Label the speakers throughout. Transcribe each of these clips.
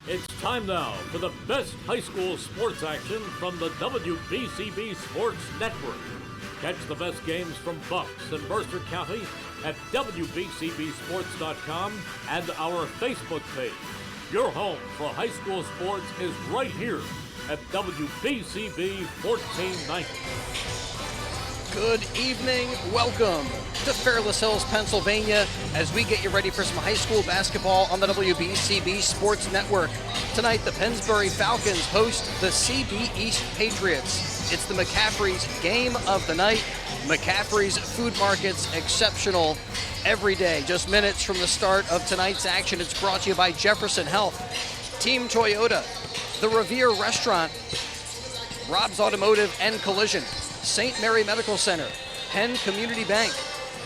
Speaker 1: It's time now for the best high school sports action from the WBCB Sports Network. Catch the best games from Bucks and Mercer County at WBCBSports.com and our Facebook page. Your home for high school sports is right here at WBCB 1490.
Speaker 2: Good evening. Welcome to Fairless Hills, Pennsylvania, as we get you ready for some high school basketball on the WBCB Sports Network. Tonight, the Pennsbury Falcons host the CB East Patriots. It's the McCaffrey's game of the night. McCaffrey's Food Market's exceptional every day. Just minutes from the start of tonight's action, it's brought to you by Jefferson Health, Team Toyota, the Revere Restaurant, Rob's Automotive and Collision, St. Mary Medical Center, Penn Community Bank,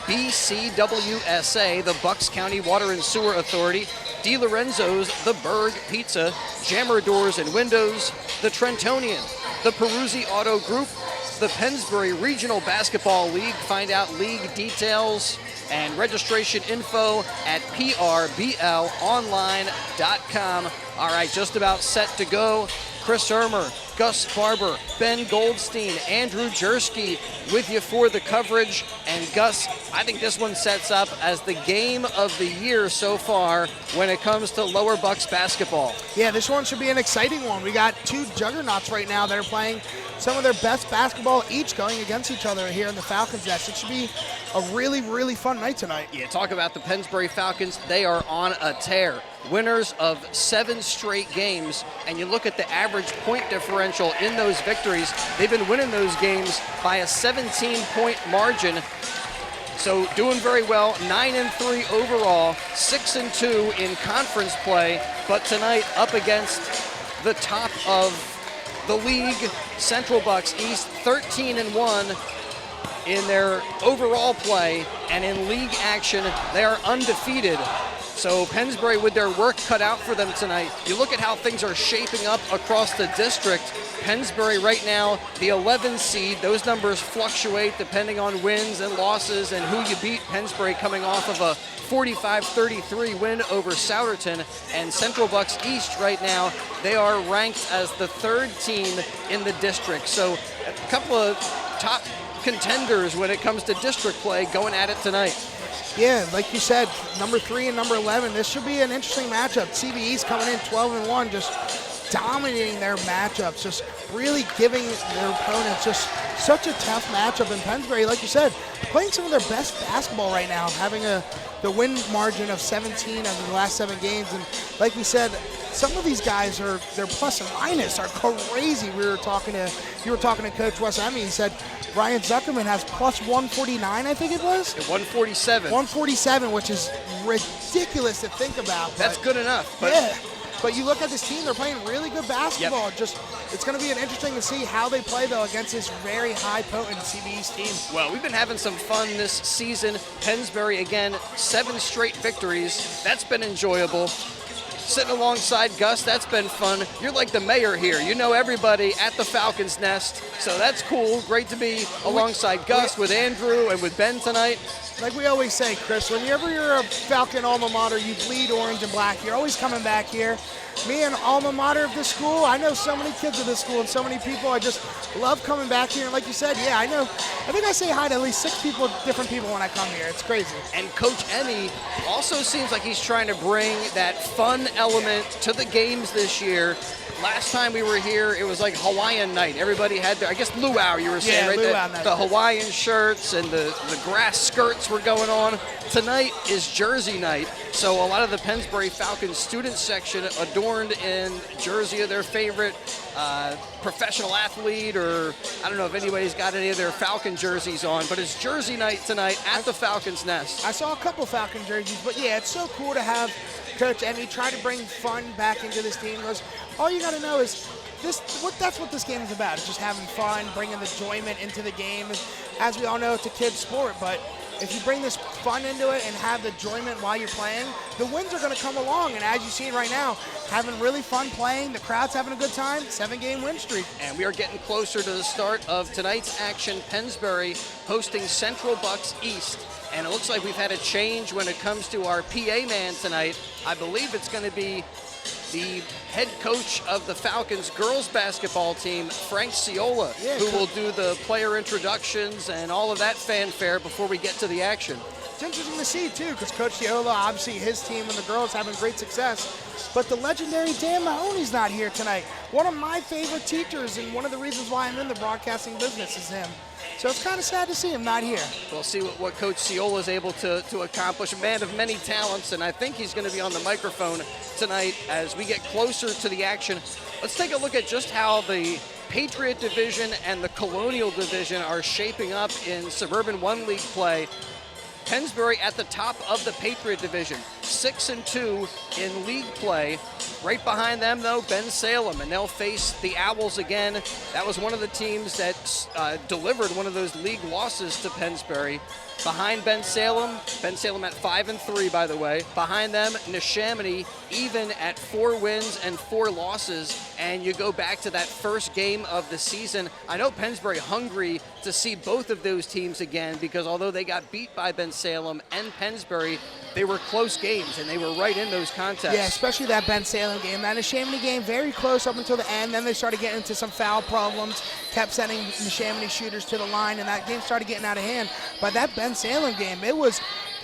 Speaker 2: BCWSA, the Bucks County Water and Sewer Authority, Di Lorenzo's, the Berg Pizza, Jammer Doors and Windows, the Trentonian, the Peruzzi Auto Group, the Pennsbury Regional Basketball League. Find out league details and registration info at prblonline.com. All right, just about set to go. Chris Ermer, Gus Barber, Ben Goldstein, Andrew Jersky with you for the coverage. And Gus, I think this one sets up as the game of the year so far when it comes to Lower Bucks basketball.
Speaker 3: Yeah, this one should be an exciting one. We got two juggernauts right now that are playing some of their best basketball each going against each other here in the Falcons nest. It should be a really, really fun night tonight.
Speaker 2: Yeah, talk about the Pennsbury Falcons. They are on a tear. Winners of 7 straight games, and you look at the average point differential in those victories, they've been winning those games by a 17-point margin. So doing very well, 9-3 overall, 6-2 in conference play, but tonight up against the top of the league, Central Bucks East, 13-1 in their overall play, and in league action, they are undefeated. So Pennsbury with their work cut out for them tonight. You look at how things are shaping up across the district. Pennsbury right now, the 11 seed. Those numbers fluctuate depending on wins and losses and who you beat. Pennsbury coming off of a 45-33 win over Souderton. And Central Bucks East right now, they are ranked as the 3rd team in the district. So a couple of top contenders when it comes to district play going at it tonight.
Speaker 3: Yeah, like you said, number 3 and number 11, this should be an interesting matchup. CB East coming in 12-1, just dominating their matchups, just really giving their opponents just such a tough matchup. In Pennsbury, like you said, playing some of their best basketball right now, having the win margin of 17 out of the last 7 games. And like we said, some of these guys their plus and minus are crazy. You were talking to Coach Wes Emmy. He said Ryan Zuckerman has plus 149, I think it was?
Speaker 2: 147.
Speaker 3: 147, which is ridiculous to think about.
Speaker 2: That's good enough. But
Speaker 3: yeah. But you look at this team, they're playing really good basketball. Yep. It's going to be interesting to see how they play, though, against this very high-potent CB East team.
Speaker 2: Well, we've been having some fun this season. Pennsbury, again, 7 straight victories. That's been enjoyable. Sitting alongside Gus, that's been fun. You're like the mayor here. You know everybody at the Falcons nest, so that's cool. Great to be alongside Gus with Andrew and with Ben tonight.
Speaker 3: Like we always say, Chris, whenever you're a Falcon alma mater, you bleed orange and black. You're always coming back here. Me, an alma mater of this school, I know so many kids of this school and so many people. I just love coming back here. And like you said, yeah, I know. I think I say hi to at least 6 different people when I come here. It's crazy.
Speaker 2: And Coach Emmy also seems like he's trying to bring that fun element to the games this year. Last time we were here, it was like Hawaiian night. Everybody had their, I guess, luau, you were saying, right?
Speaker 3: Luau night.
Speaker 2: The Hawaiian shirts and the grass skirts were going on. Tonight is jersey night, so a lot of the Pennsbury Falcons student section adorned in jersey of their favorite professional athlete, or I don't know if anybody's got any of their Falcon jerseys on, but it's jersey night tonight at the Falcons nest.
Speaker 3: I saw a couple Falcon jerseys, but yeah, it's so cool to have Coach Emmy try to bring fun back into this team. All you got to know is that's what this game is about. It's just having fun, bringing the enjoyment into the game. As we all know, it's a kid's sport, but if you bring this fun into it and have the enjoyment while you're playing, the wins are going to come along. And as you see right now, having really fun playing, the crowd's having a good time, 7-game win streak.
Speaker 2: And we are getting closer to the start of tonight's action. Pennsbury hosting Central Bucks East. And it looks like we've had a change when it comes to our PA man tonight. I believe it's going to be the head coach of the Falcons girls basketball team, Frank Ciola, who will do the player introductions and all of that fanfare before we get to the action.
Speaker 3: It's interesting to see, too, because Coach Ciola, obviously his team and the girls having great success. But the legendary Dan Mahoney's not here tonight. One of my favorite teachers, and one of the reasons why I'm in the broadcasting business is him. So it's kind of sad to see him not here.
Speaker 2: We'll see what Coach Ciola is able to accomplish. A man of many talents, and I think he's going to be on the microphone tonight as we get closer to the action. Let's take a look at just how the Patriot division and the Colonial division are shaping up in Suburban 1 League play. Pennsbury at the top of the Patriot division, 6-2 in league play. Right behind them, though, Bensalem, and they'll face the Owls again. That was one of the teams that delivered one of those league losses to Pennsbury. Behind Bensalem at 5-3, by the way. Behind them, Neshaminy, even at 4 wins and 4 losses. And you go back to that first game of the season. I know Pennsbury hungry to see both of those teams again, because although they got beat by Bensalem and Pennsbury, they were close games and they were right in those contests.
Speaker 3: Yeah, especially that Bensalem game. That Neshaminy game, very close up until the end. Then they started getting into some foul problems, kept sending Neshaminy shooters to the line, and that game started getting out of hand. But that Bensalem game, it was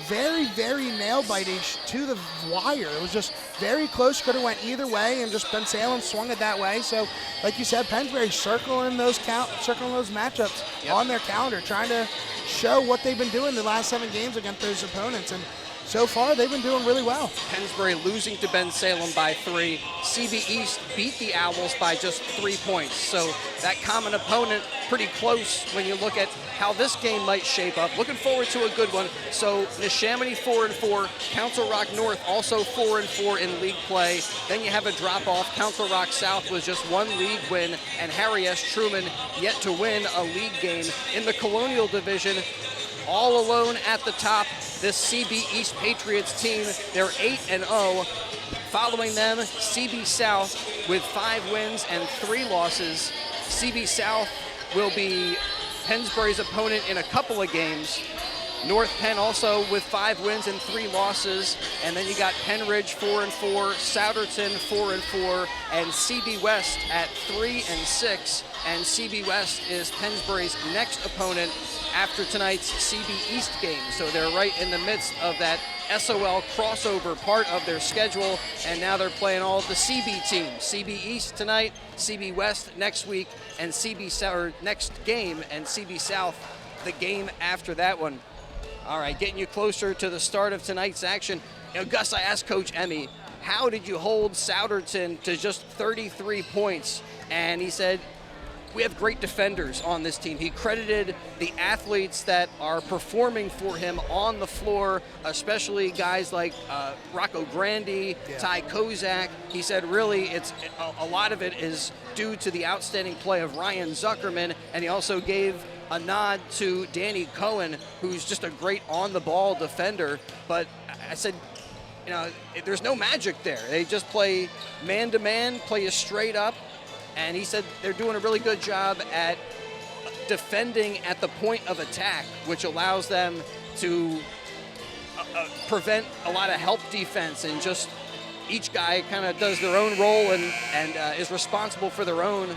Speaker 3: very, very nail-biting to the wire. It was just very close, could have went either way, and just Bensalem swung it that way. So, like you said, Pennsbury circling those matchups on their calendar, trying to show what they've been doing the last 7 games against those opponents. And so far, they've been doing really well.
Speaker 2: Pennsbury losing to Bensalem by 3. CB East beat the Owls by just 3 points. So that common opponent pretty close when you look at how this game might shape up. Looking forward to a good one. So Neshaminy 4-4, Council Rock North also 4-4 in league play. Then you have a drop-off. Council Rock South was just 1 league win, and Harry S. Truman yet to win a league game. In the Colonial Division, all alone at the top, this CB East Patriots team. They're 8-0. Following them, CB South with 5 wins and 3 losses. CB South will be Pennsbury's opponent in a couple of games. North Penn also with 5 wins and 3 losses. And then you got Penridge 4-4, Souderton 4-4, and CB West at 3-6. And CB West is Pennsbury's next opponent after tonight's CB East game. So they're right in the midst of that SOL crossover part of their schedule, and now they're playing all of the CB teams. CB East tonight, CB West next week, and CB South next game, and CB South the game after that one. All right, getting you closer to the start of tonight's action. You know, Gus, I asked Coach Emmy, how did you hold Souderton to just 33 points? And he said, we have great defenders on this team. He credited the athletes that are performing for him on the floor, especially guys like Rocco Grandi, Ty Kozak. He said really a lot of it is due to the outstanding play of Ryan Zuckerman, and he also gave a nod to Danny Cohen, who's just a great on-the-ball defender. But I said, you know, there's no magic there. They just play man-to-man, play you straight up. And he said they're doing a really good job at defending at the point of attack, which allows them to prevent a lot of help defense, and just each guy kind of does their own role and is responsible for their own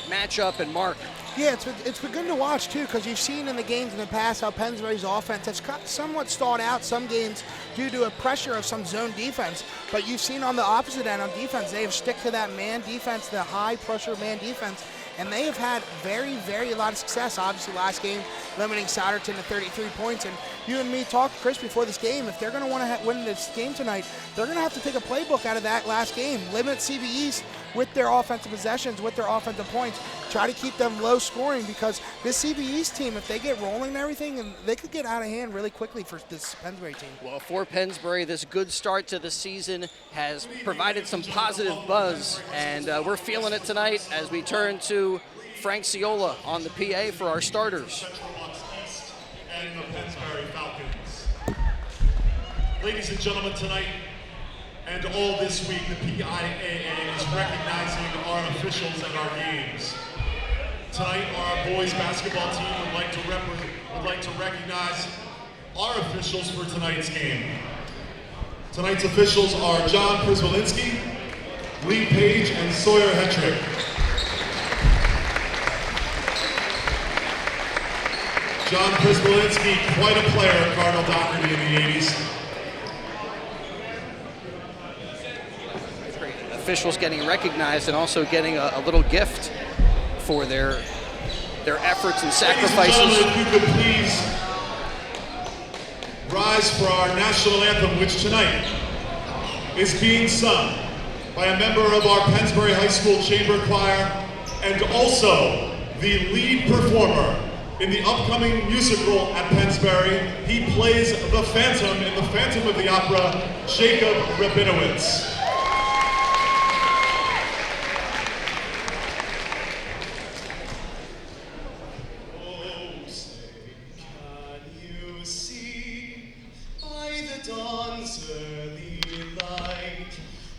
Speaker 2: matchup and mark.
Speaker 3: Yeah, it's been good to watch, too, because you've seen in the games in the past how Pennsbury's offense has somewhat stalled out some games due to a pressure of some zone defense. But you've seen on the opposite end on defense, they have stick to that man defense, the high-pressure man defense, and they have had very, very a lot of success. Obviously, last game, limiting Souderton to 33 points. And you and me talked, Chris, before this game, if they're going to want to win this game tonight, they're going to have to take a playbook out of that last game. Limit CB East with their offensive possessions, with their offensive points. Try to keep them low scoring, because this CB East team, if they get rolling and everything, and they could get out of hand really quickly for this Pennsbury team.
Speaker 2: Well, for Pennsbury, this good start to the season has provided some positive buzz, and we're feeling it tonight as we turn to Frank Ciola on the PA for our starters.
Speaker 4: And the Pennsbury Falcons. Ladies and gentlemen, tonight and all this week, the PIAA is recognizing our officials at our games. Tonight, our boys basketball team would like to recognize our officials for tonight's game. Tonight's officials are John Przywolinski, Lee Page and Sawyer Hetrick. John Prisbalinski, quite a player at Cardinal Doherty in the 80s.
Speaker 2: Officials getting recognized and also getting a little gift for their efforts and sacrifices.
Speaker 4: Ladies and gentlemen, if you could please rise for our national anthem, which tonight is being sung by a member of our Pennsbury High School Chamber Choir and also the lead performer in the upcoming musical at Pennsbury. He plays the Phantom in The Phantom of the Opera, Jacob Rabinowitz.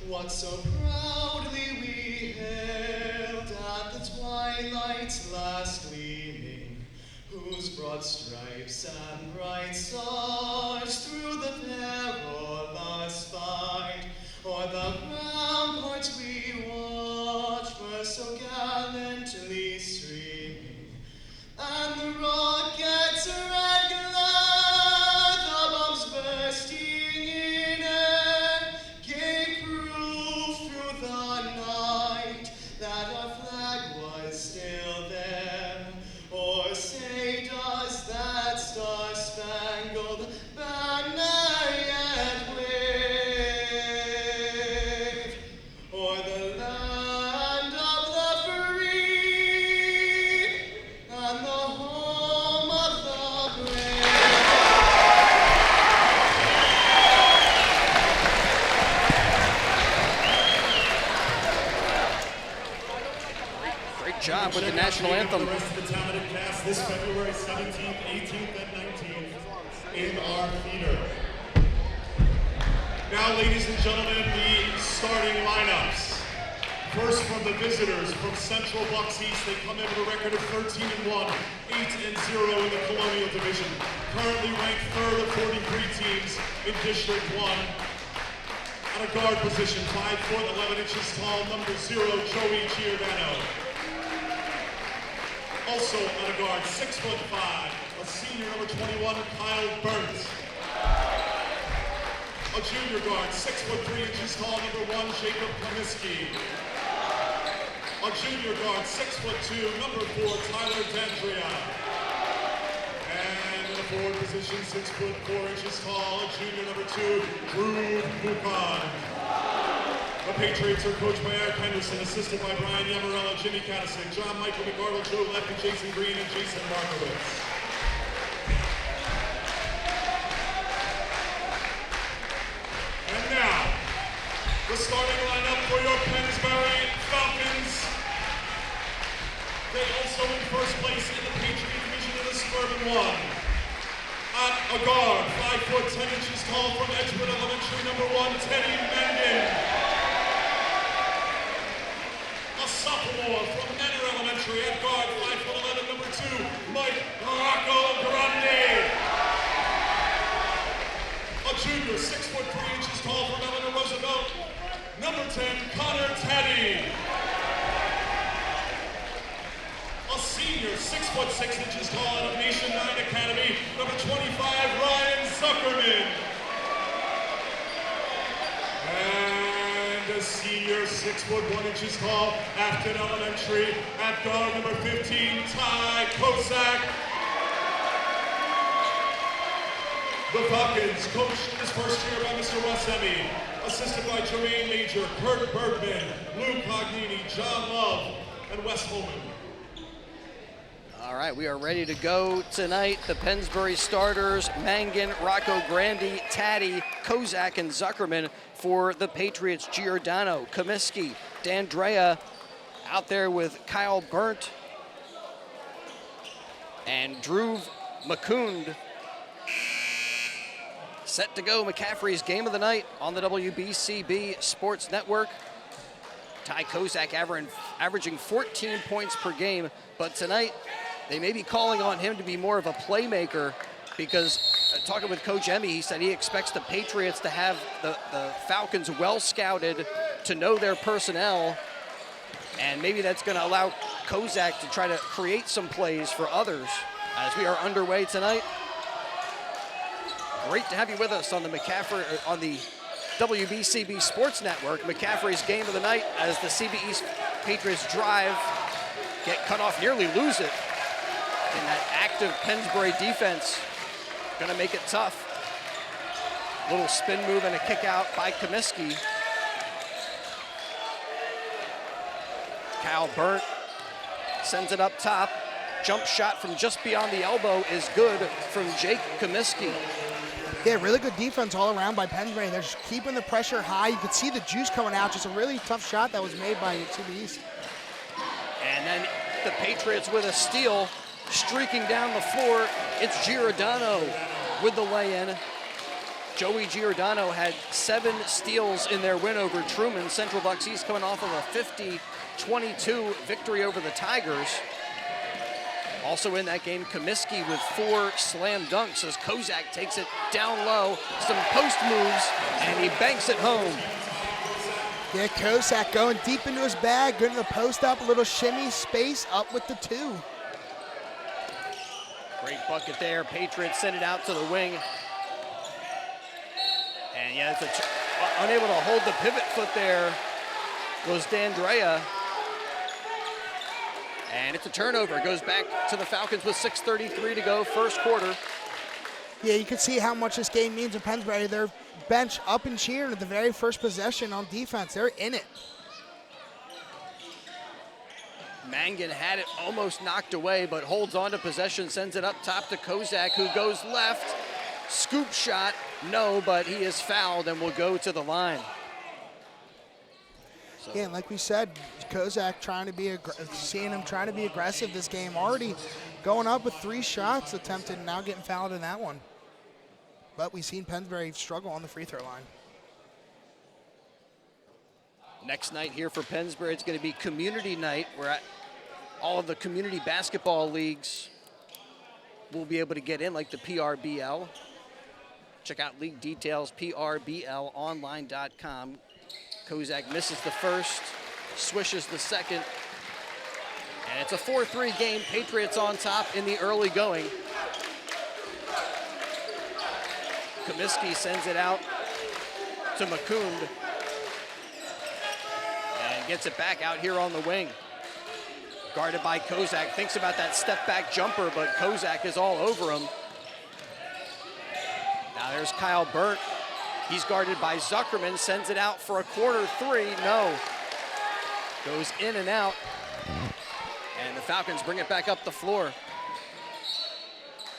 Speaker 5: What so proudly we hailed at the twilight's last gleaming, whose broad stripes and bright stars through the perilous fight, o'er the ramparts we watched were so gallantly streaming, and the rockets' red glare, the bombs bursting in air, gave proof through the night that our flag was still there. Or say, does that star-spangled banner yet wave o'er the land of the free and the home of the brave?
Speaker 2: Great job with the national anthem.
Speaker 4: The rest of the talented cast this February 17th, 18th, and 19th in our theater. Now, ladies and gentlemen, the starting lineups. First from the visitors from Central Bucks East, they come in with a record of 13-1, 8-0 in the Colonial Division. Currently ranked third of 43 teams in District 1. At a guard position, 5 foot 11 inches tall, number 0, Joey Giordano. Also at a guard, 6'5", a senior, number 21, Kyle Burns. A junior guard, 6'3" tall, number 1, Jacob Comiskey. A junior guard, 6'2", number 4, Tyler Dandria. And in the forward position, 6'4" tall, a junior, number 2, Drew Buchan. The Patriots are coached by Eric Henderson, assisted by Brian Yamarella, Jimmy Caddison, John Michael McArdle, Drew Lefty, Jason Green, and Jason Markowitz. And now, the starting lineup for your Pennsbury Falcons. They also in first place in the Patriot Division of the Suburban 1. At a guard, 5 foot 10 inches tall from Edgewood Elementary, number 1, Teddy Mangan. A sophomore from Menor Elementary at guard, 5'11", number 2, Mike Rocco Grande. A junior, 6'3" tall from Eleanor Roosevelt, number 10, Connor Teddy. A senior, 6'6" tall out of Nation 9 Academy, number 25, Ryan Zuckerman. And a senior, 6'1" tall, Afton Elementary, at guard, number 15, Ty Kosak. The Falcons, coached in his first year by Mr. Russ Emmy, assisted by Jermaine Major, Kurt Bergman, Lou Cognini, John Love, and Wes Holman.
Speaker 2: All right, we are ready to go tonight. The Pennsbury starters, Mangan, Rocco Grandi, Taddy, Kozak, and Zuckerman. For the Patriots, Giordano, Comiskey, Dandrea, out there with Kyle Burnt and Drew McCund. Set to go, McCaffrey's game of the night on the WBCB Sports Network. Ty Kozak averaging 14 points per game, but tonight they may be calling on him to be more of a playmaker because talking with Coach Emmy, he said he expects the Patriots to have the Falcons well scouted to know their personnel, and maybe that's going to allow Kozak to try to create some plays for others as we are underway tonight. Great to have you with us on the on the WBCB Sports Network. McCaffrey's game of the night as the CB East Patriots drive, get cut off, nearly lose it. And that active Pennsbury defense going to make it tough. Little spin move and a kick out by Comiskey. Kyle Burnt sends it up top. Jump shot from just beyond the elbow is good from Jake Comiskey.
Speaker 3: Yeah, really good defense all around by Pennsbury. They're just keeping the pressure high. You can see the juice coming out. Just a really tough shot that was made by CB East.
Speaker 2: And then the Patriots with a steal, streaking down the floor. It's Giordano with the lay-in. Joey Giordano had 7 steals in their win over Truman. Central Bucks East coming off of a 50-22 victory over the Tigers. Also in that game, Comiskey with 4 slam dunks as Kozak takes it down low, some post moves, and he banks it home.
Speaker 3: Yeah, Kozak going deep into his bag, going to the post up, a little shimmy, space, up with the 2.
Speaker 2: Great bucket there. Patriots send it out to the wing. And yeah, it's unable to hold the pivot foot there was D'Andrea. And it's a turnover. It goes back to the Falcons with 6:33 to go, first quarter.
Speaker 3: Yeah, you can see how much this game means to Pennsbury. Their bench up and cheering at the very first possession on defense. They're in it.
Speaker 2: Mangan had it almost knocked away, but holds on to possession, sends it up top to Kozak, who goes left. Scoop shot, no, but he is fouled and will go to the line. So.
Speaker 3: Yeah, like we said, Kozak seeing him trying to be aggressive this game. Already going up with 3 shots attempted and now getting fouled in that one. But we've seen Pennsbury struggle on the free throw line.
Speaker 2: Next night here for Pennsbury, it's going to be community night, where all of the community basketball leagues will be able to get in, like the PRBL. Check out league details, prblonline.com. Kozak misses the first, swishes the second. And it's a 4-3 game. Patriots on top in the early going. Comiskey sends it out to Mukund. And gets it back out here on the wing. Guarded by Kozak. Thinks about that step back jumper, but Kozak is all over him. Now there's Kyle Burnt. He's guarded by Zuckerman, sends it out for a corner 3, no. Goes in and out. And the Falcons bring it back up the floor.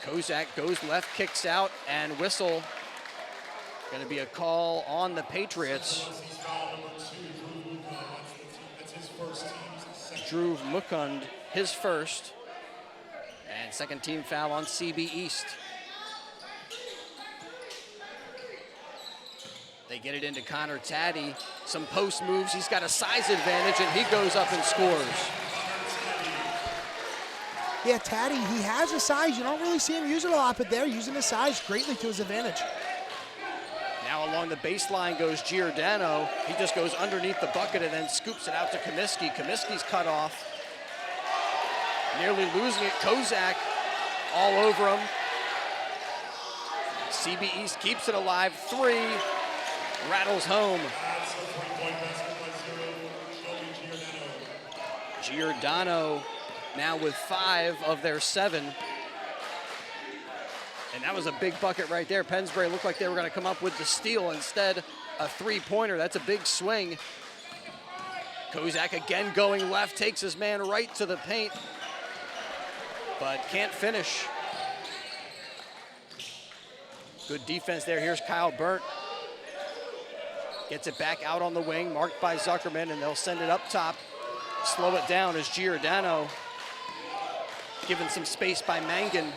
Speaker 2: Kozak goes left, kicks out, and whistle. Gonna be a call on the Patriots. Drew Mukund, his first. And second team foul on CB East. They get it into Connor Taddy. Some post moves. He's got a size advantage, and he goes up and scores.
Speaker 3: Yeah, Taddy, he has a size. You don't really see him use it a lot, but they're using his size greatly to his advantage.
Speaker 2: Now along the baseline goes Giordano. He just goes underneath the bucket and then scoops it out to Comiskey. Comiskey's cut off. Nearly losing it. Kozak all over him. CB East keeps it alive. 3. Rattles home. Giordano now with 5 of their 7. And that was a big bucket right there. Pennsbury looked like they were going to come up with the steal. Instead, a 3-pointer. That's a big swing. Kozak again going left, takes his man right to the paint, but can't finish. Good defense there. Here's Kyle Burnt. Gets it back out on the wing, marked by Zuckerman, and they'll send it up top. Slow it down as Giordano, given some space by Mangan.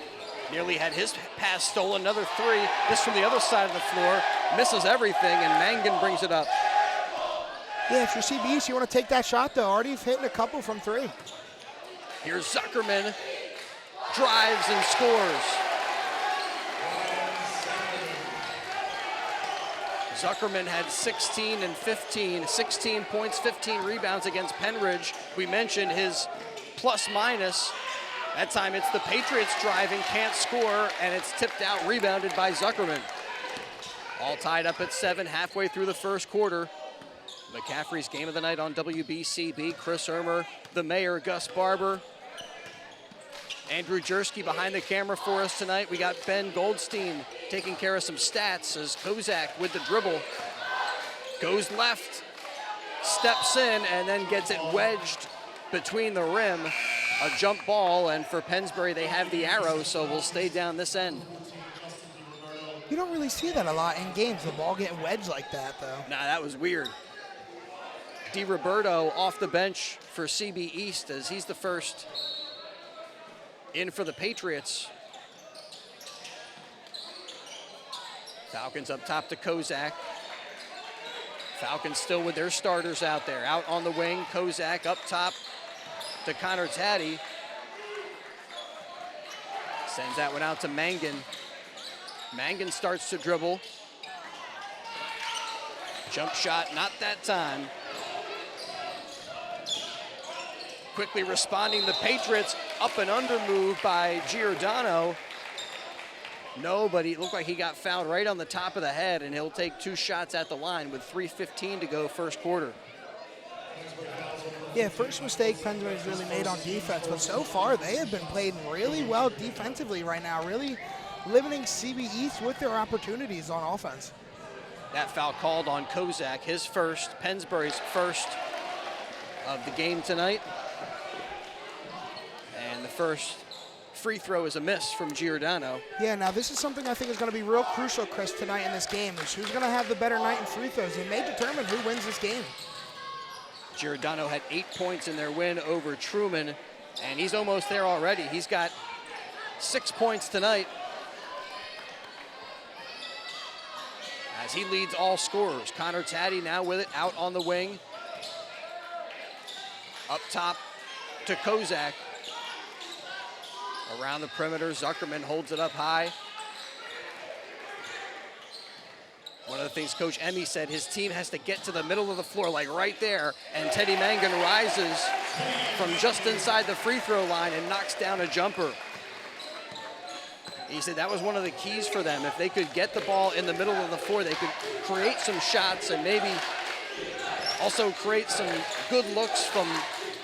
Speaker 2: Nearly had his pass stolen. Another 3. This from the other side of the floor. Misses everything, and Mangan brings it up.
Speaker 3: Yeah, if you're CB East, you want to take that shot, though. Already hitting a couple from 3.
Speaker 2: Here's Zuckerman. Drives and scores. Zuckerman had 16 and 15, 16 points, 15 rebounds against Penridge. We mentioned his plus minus. That time it's the Patriots driving, can't score, and it's tipped out, rebounded by Zuckerman. All tied up at 7 halfway through the first quarter. McCaffrey's game of the night on WBCB. Chris Ermer, the mayor, Gus Barber. Andrew Jersky behind the camera for us tonight. We got Ben Goldstein taking care of some stats as Kozak with the dribble. Goes left, steps in, and then gets it wedged between the rim. A jump ball, and for Pennsbury, they have the arrow, so we'll stay down this end.
Speaker 3: You don't really see that a lot in games, the ball getting wedged like that, though.
Speaker 2: Nah, that was weird. DiRoberto off the bench for CB East as he's the first in for the Patriots. Falcons up top to Kozak. Falcons still with their starters out there. Out on the wing, Kozak up top to Connor Taddy. Sends that one out to Mangan. Mangan starts to dribble. Jump shot, not that time. Quickly responding, the Patriots, up and under move by Giordano. No, but it looked like he got fouled right on the top of the head, and he'll take 2 shots at the line with 3:15 to go first quarter.
Speaker 3: Yeah, first mistake Pennsbury's really made on defense, but so far they have been playing really well defensively right now, really limiting CB East with their opportunities on offense.
Speaker 2: That foul called on Kozak, his first, Pennsbury's first of the game tonight. And the first free throw is a miss from Giordano.
Speaker 3: Yeah, now this is something I think is going to be real crucial, Chris, tonight in this game, is who's going to have the better night in free throws. It may determine who wins this game.
Speaker 2: Giordano had 8 points in their win over Truman, and he's almost there already. He's got 6 points tonight as he leads all scorers. Connor Taddy now with it, out on the wing. Up top to Kozak. Around the perimeter, Zuckerman holds it up high. One of the things Coach Emmy said, his team has to get to the middle of the floor, like right there, and Teddy Mangan rises from just inside the free throw line and knocks down a jumper. He said that was one of the keys for them. If they could get the ball in the middle of the floor, they could create some shots and maybe also create some good looks from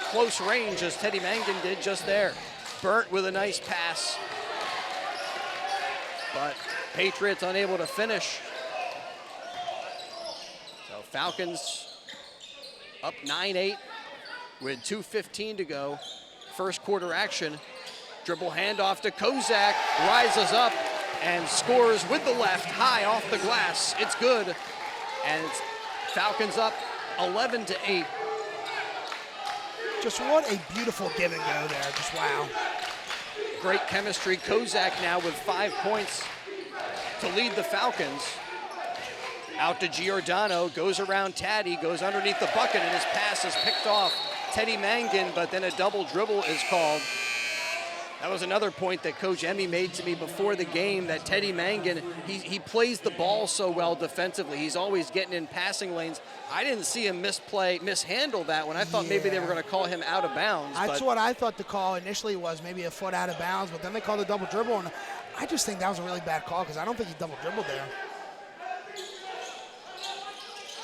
Speaker 2: close range, as Teddy Mangan did just there. Burnt with a nice pass, but Patriots unable to finish. So Falcons up 9-8 with 2:15 to go. First quarter action. Dribble handoff to Kozak, rises up and scores with the left, high off the glass. It's good, and it's Falcons up 11-8.
Speaker 3: Just what a beautiful give and go there, just wow.
Speaker 2: Great chemistry. Kozak now with 5 points to lead the Falcons. Out to Giordano, goes around Taddy, goes underneath the bucket, and his pass is picked off Teddy Mangan, but then a double dribble is called. That was another point that Coach Emmy made to me before the game, that Teddy Mangan, he plays the ball so well defensively. He's always getting in passing lanes. I didn't see him mishandle that one. I thought maybe they were going to call him out of bounds.
Speaker 3: That's what I thought the call initially was, maybe a foot out of bounds, but then they called a double dribble, and I just think that was a really bad call because I don't think he double dribbled there.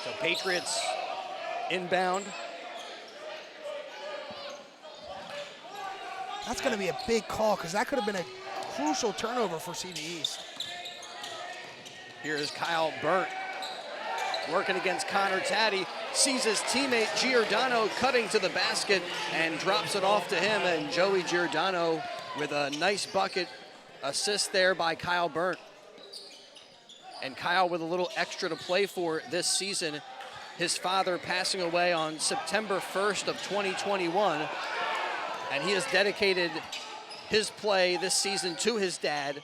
Speaker 2: So Patriots inbound.
Speaker 3: That's going to be a big call because that could have been a crucial turnover for CB East.
Speaker 2: Here's Kyle Burnt working against Connor Taddy. Sees his teammate Giordano cutting to the basket and drops it off to him. And Joey Giordano with a nice bucket assist there by Kyle Burnt. And Kyle with a little extra to play for this season. His father passing away on September 1st of 2021. And he has dedicated his play this season to his dad.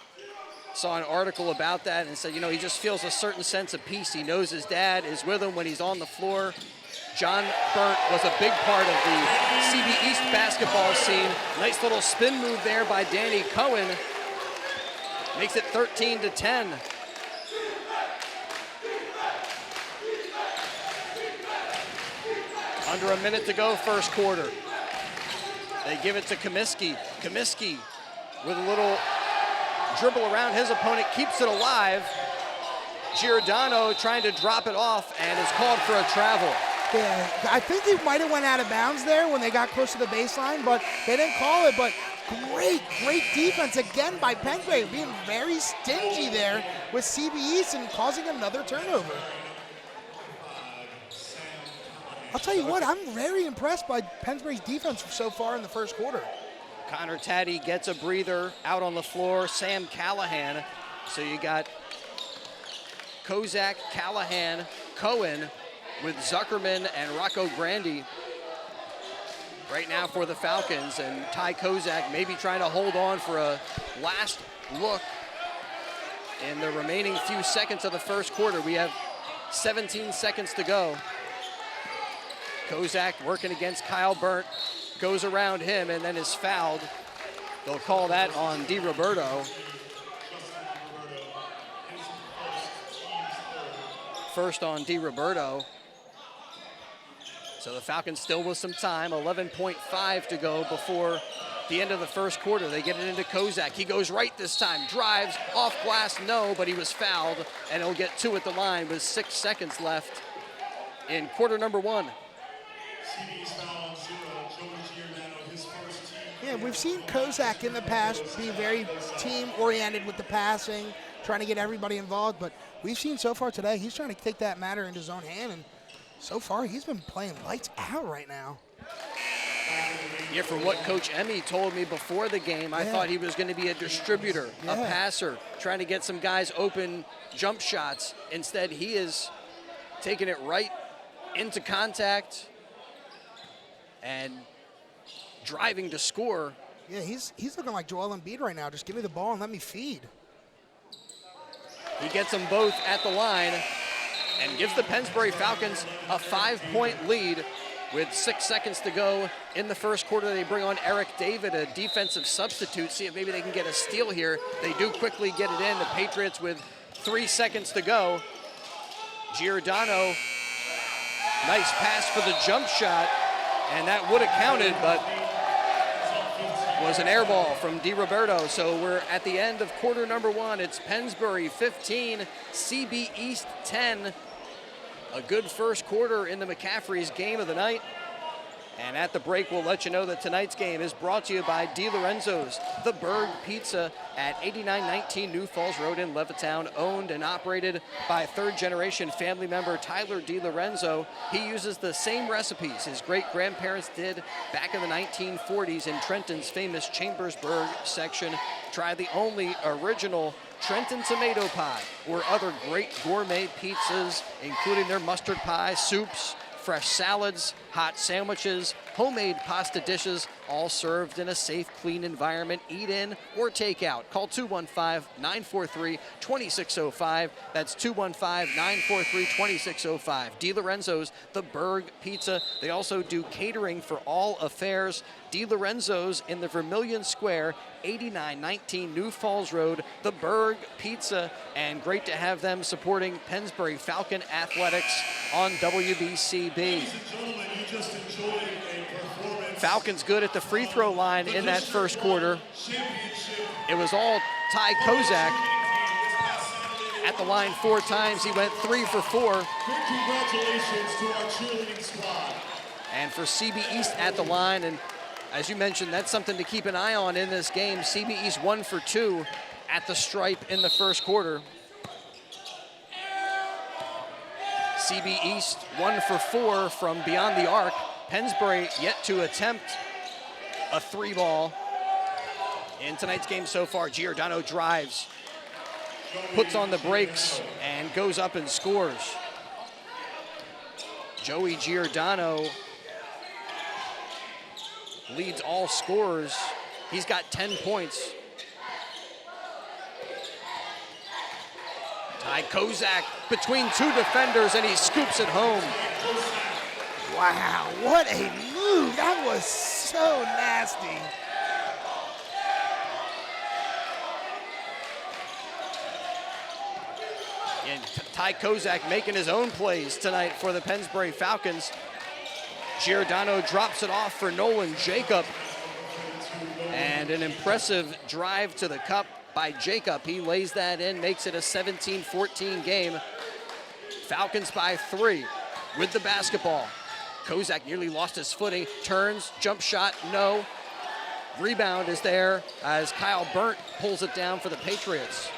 Speaker 2: Saw an article about that and said, you know, he just feels a certain sense of peace. He knows his dad is with him when he's on the floor. John Burnt was a big part of the CB East basketball scene. Nice little spin move there by Danny Cohen. Makes it 13-10. Under a minute to go, first quarter. They give it to Comiskey. Comiskey with a little dribble around his opponent, keeps it alive. Giordano trying to drop it off and is called for a travel.
Speaker 3: Yeah, I think he might have went out of bounds there when they got close to the baseline, but they didn't call it. But great defense again by Pennsbury, being very stingy there with CB East and causing another turnover. I'll tell you what, I'm very impressed by Pennsbury's defense so far in the first quarter.
Speaker 2: Connor Taddy gets a breather out on the floor. Sam Callahan. So you got Kozak, Callahan, Cohen with Zuckerman and Rocco Grandi right now for the Falcons. And Ty Kozak maybe trying to hold on for a last look in the remaining few seconds of the first quarter. We have 17 seconds to go. Kozak working against Kyle Burnt, goes around him and then is fouled. They'll call that on DiRoberto. First on DiRoberto. So the Falcons still with some time, 11.5 to go before the end of the first quarter. They get it into Kozak. He goes right this time, drives, off glass, no, but he was fouled, and he'll get 2 at the line with 6 seconds left in quarter number 1.
Speaker 3: Yeah, we've seen Kozak in the past be very team-oriented with the passing, trying to get everybody involved, but we've seen so far today, he's trying to take that matter into his own hand, and so far, he's been playing lights out right now.
Speaker 2: Yeah, from what Coach Emmy told me before the game, I thought he was going to be a distributor, a passer, trying to get some guys open jump shots. Instead, he is taking it right into contact and driving to score.
Speaker 3: Yeah, he's looking like Joel Embiid right now. Just give me the ball and let me feed.
Speaker 2: He gets them both at the line and gives the Pennsbury Falcons a 5-point lead with 6 seconds to go in the first quarter. They bring on Eric David, a defensive substitute, see if maybe they can get a steal here. They do quickly get it in. The Patriots with 3 seconds to go. Giordano, nice pass for the jump shot, and that would have counted, but was an air ball from DiRoberto. So we're at the end of quarter number 1. It's Pennsbury 15, CB East 10. A good first quarter in the McCaffrey's game of the night. And at the break, we'll let you know that tonight's game is brought to you by DiLorenzo's, the Berg Pizza at 8919 New Falls Road in Levittown, owned and operated by third-generation family member Tyler DiLorenzo. He uses the same recipes his great-grandparents did back in the 1940s in Trenton's famous Chambersburg section. Try the only original Trenton tomato pie or other great gourmet pizzas, including their mustard pie, soups, fresh salads, hot sandwiches, homemade pasta dishes, all served in a safe, clean environment. Eat in or take out. Call 215-943-2605. That's 215-943-2605. DiLorenzo's, the Berg Pizza. They also do catering for all affairs. DiLorenzo's in the Vermilion Square, 8919 New Falls Road, the Berg Pizza. And great to have them supporting Pennsbury Falcon Athletics on WBCB. Falcons good at the free throw line in that first quarter. It was all Ty Kozak at the line 4 times. He went 3 for 4.
Speaker 4: Congratulations to our cheerleading squad.
Speaker 2: And for CB East at the line, and as you mentioned, that's something to keep an eye on in this game. CB East 1 for 2 at the stripe in the first quarter. CB East 1 for 4 from beyond the arc. Pennsbury yet to attempt a 3-ball in tonight's game so far. Giordano drives, puts on the brakes, and goes up and scores. Joey Giordano leads all scorers. He's got 10 points. Ty Kozak between 2 defenders, and he scoops it home.
Speaker 3: Wow, what a move. That was so nasty.
Speaker 2: And Ty Kozak making his own plays tonight for the Pennsbury Falcons. Giordano drops it off for Nolan Jacob. And an impressive drive to the cup by Jacob. He lays that in, makes it a 17-14 game. Falcons by 3 with the basketball. Kozak nearly lost his footing, turns, jump shot, no. Rebound is there as Kyle Burnt pulls it down for the Patriots.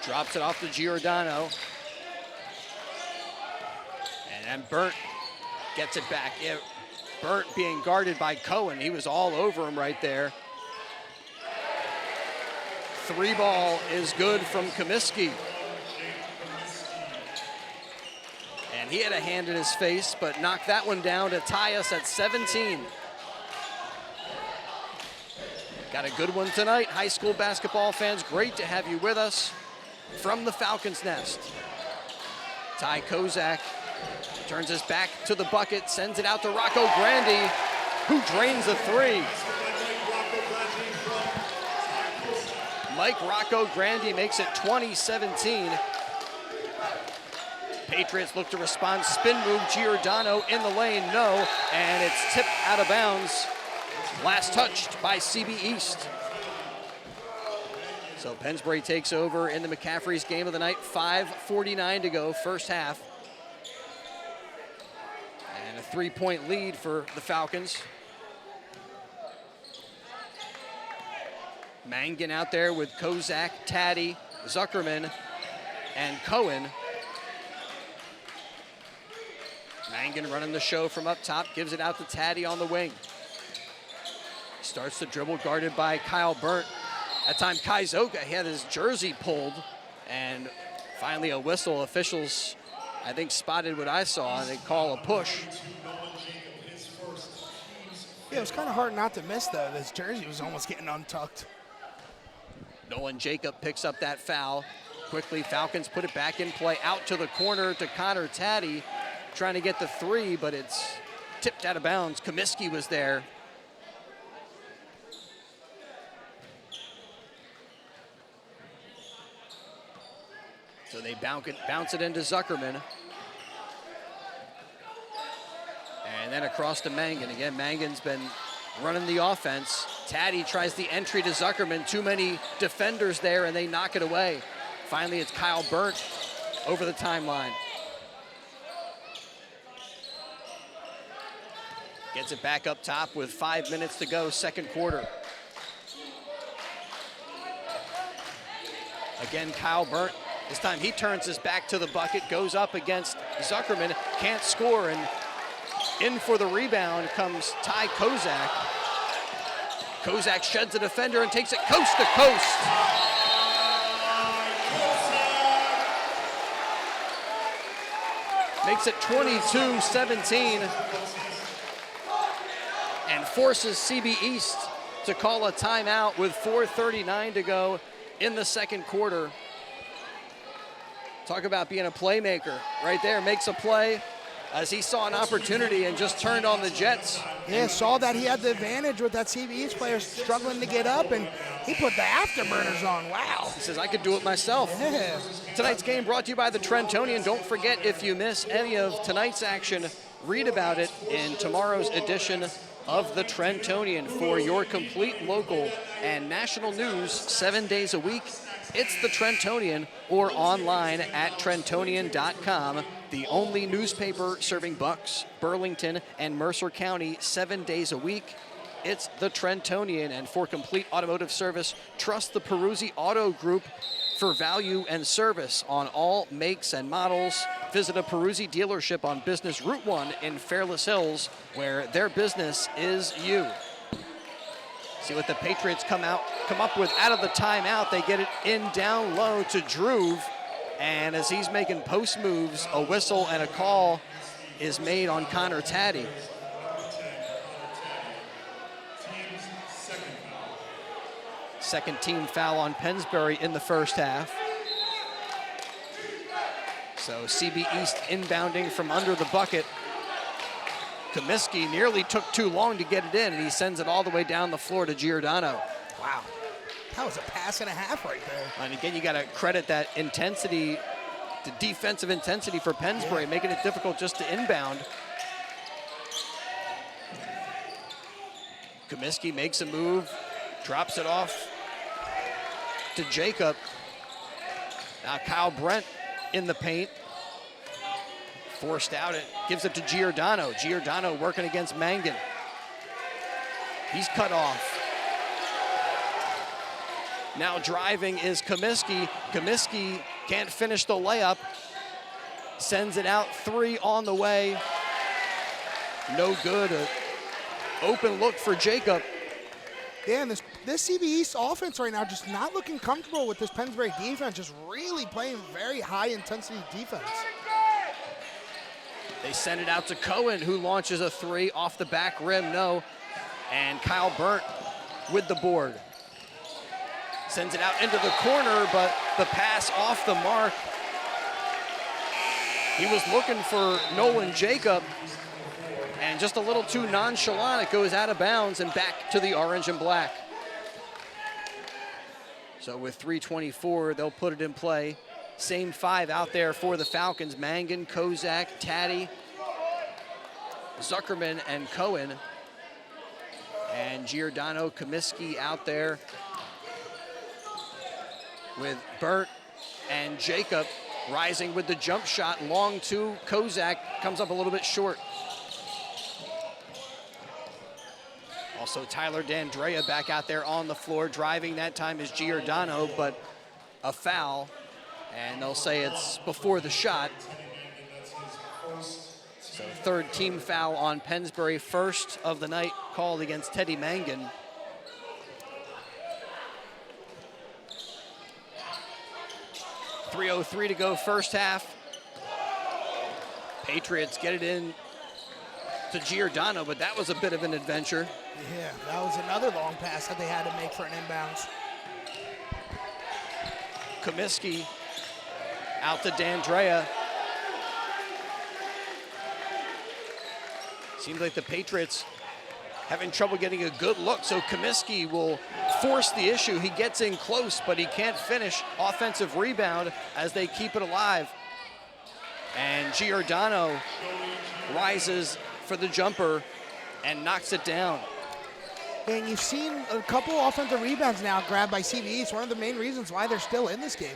Speaker 2: Drops it off to Giordano. And then Burnt gets it back. Burnt being guarded by Cohen. He was all over him right there. 3 ball is good from Comiskey. And he had a hand in his face, but knocked that one down to tie us at 17. Got a good one tonight. High school basketball fans, great to have you with us from the Falcons' nest. Ty Kozak turns his back to the bucket, sends it out to Rocco Grandi, who drains a 3. Mike Rocco Grandi makes it 20-17. Patriots look to respond. Spin move, Giordano in the lane, no. And it's tipped out of bounds. Last touched by CB East. So Pennsbury takes over in the McCaffrey's game of the night. 5:49 to go, first half. And a 3-point lead for the Falcons. Mangan out there with Kozak, Taddy, Zuckerman, and Cohen. Mangan running the show from up top, gives it out to Taddy on the wing. Starts the dribble, guarded by Kyle Burnt. At time, Kaizoka had his jersey pulled, and finally a whistle. Officials, I think, spotted what I saw, and they call a push.
Speaker 3: Yeah, it was kind of hard not to miss, though. This jersey was almost getting untucked.
Speaker 2: Nolan Jacob picks up that foul. Quickly, Falcons put it back in play. Out to the corner to Connor Taddy, trying to get the 3, but it's tipped out of bounds. Comiskey was there. So they bounce it into Zuckerman. And then across to Mangan. Again, Mangan's been running the offense. Taddy tries the entry to Zuckerman. Too many defenders there, and they knock it away. Finally, it's Kyle Burnt over the timeline. Gets it back up top with 5 minutes to go, second quarter. Again, Kyle Burnt. This time he turns his back to the bucket, goes up against Zuckerman, can't score, and in for the rebound comes Ty Kozak. Kozak sheds the defender and takes it coast to coast. Makes it 22-17 and forces CB East to call a timeout with 4:39 to go in the second quarter. Talk about being a playmaker right there. Makes a play as he saw an opportunity and just turned on the Jets.
Speaker 3: Yeah, saw that he had the advantage with that CB East player struggling to get up, and he put the afterburners on. Wow.
Speaker 2: He says, I could do it myself.
Speaker 3: Yeah.
Speaker 2: Tonight's game brought to you by the Trentonian. Don't forget, if you miss any of tonight's action, read about it in tomorrow's edition of the Trentonian. For your complete local and national news 7 days a week, it's the Trentonian, or online at Trentonian.com, the only newspaper serving Bucks, Burlington, and Mercer County 7 days a week. It's the Trentonian, and for complete automotive service, trust the Peruzzi Auto Group for value and service on all makes and models. Visit a Peruzzi dealership on Business Route 1 in Fairless Hills, where their business is you. See what the Patriots come up with out of the timeout. They get it in down low to Drew, and as he's making post moves, a whistle and a call is made on Connor Taddy. Second team foul on Pennsbury in the first half. So CB East inbounding from under the bucket. Comiskey nearly took too long to get it in, and he sends it all the way down the floor to Giordano.
Speaker 3: Wow. That was a pass and a half right there.
Speaker 2: And again, you got to credit that intensity, the defensive intensity for Pennsbury, making it difficult just to inbound. Comiskey makes a move, drops it off to Jacob. Now Kyle Brent in the paint. Forced out, it gives it to Giordano. Giordano working against Mangan. He's cut off. Now driving is Comiskey. Comiskey can't finish the layup. Sends it out, 3 on the way. No good. An open look for Jacob.
Speaker 3: Yeah, and this CB East offense right now just not looking comfortable with this Pennsbury defense, just really playing very high intensity defense.
Speaker 2: They send it out to Cohen, who launches a 3 off the back rim, no. And Kyle Burnt with the board. Sends it out into the corner, but the pass off the mark. He was looking for Nolan Jacob, and just a little too nonchalant, it goes out of bounds and back to the orange and black. So with 3:24, they'll put it in play. Same 5 out there for the Falcons. Mangan, Kozak, Taddy, Zuckerman, and Cohen. And Giordano, Comiskey out there with Burt and Jacob rising with the jump shot. Long 2, Kozak comes up a little bit short. Also Tyler D'Andrea back out there on the floor. Driving that time is Giordano, but a foul. And they'll say it's before the shot. So 3rd team foul on Pennsbury, 1st of the night called against Teddy Mangan. .303 to go first half. Patriots get it in to Giordano, but that was a bit of an adventure.
Speaker 3: Yeah, that was another long pass that they had to make for an inbounds.
Speaker 2: Comiskey out to D'Andrea. Seems like the Patriots having trouble getting a good look, so Comiskey will force the issue. He gets in close, but he can't finish. Offensive rebound as they keep it alive. And Giordano rises for the jumper and knocks it down.
Speaker 3: And you've seen a couple offensive rebounds now grabbed by CVE. It's one of the main reasons why they're still in this game.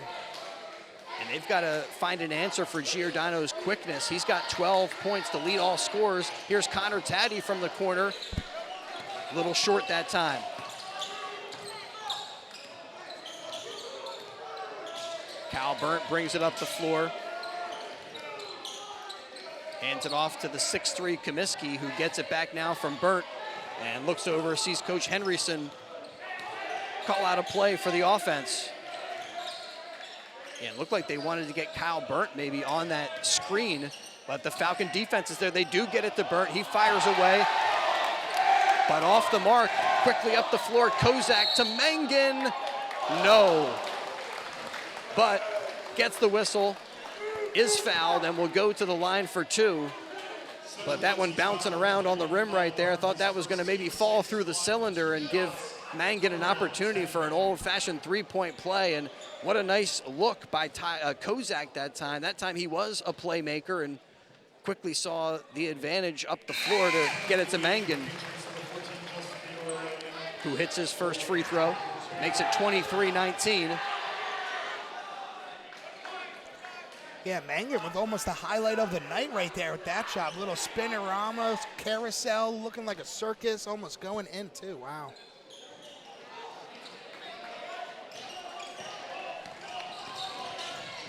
Speaker 2: And they've got to find an answer for Giordano's quickness. He's got 12 points to lead all scorers. Here's Connor Taddy from the corner. A little short that time. Kyle Burnt brings it up the floor. Hands it off to the 6'3" Comiskey, who gets it back now from Burnt and looks over, sees Coach Henryson call out a play for the offense. And it looked like they wanted to get Kyle Burnt maybe on that screen, but the Falcon defense is there. They do get it to Burnt. He fires away, but off the mark. Quickly up the floor, Kozak to Mangan. No, but gets the whistle, is fouled, and will go to the line for 2. But that one bouncing around on the rim right there. I thought that was going to maybe fall through the cylinder and give Mangan an opportunity for an old-fashioned three-point play. And what a nice look by Kozak that time. That time he was a playmaker and quickly saw the advantage up the floor to get it to Mangan, who hits his first free throw, makes it 23-19.
Speaker 3: Yeah, Mangan with almost the highlight of the night right there with that shot. Little spinorama, carousel, looking like a circus, almost going in too. Wow.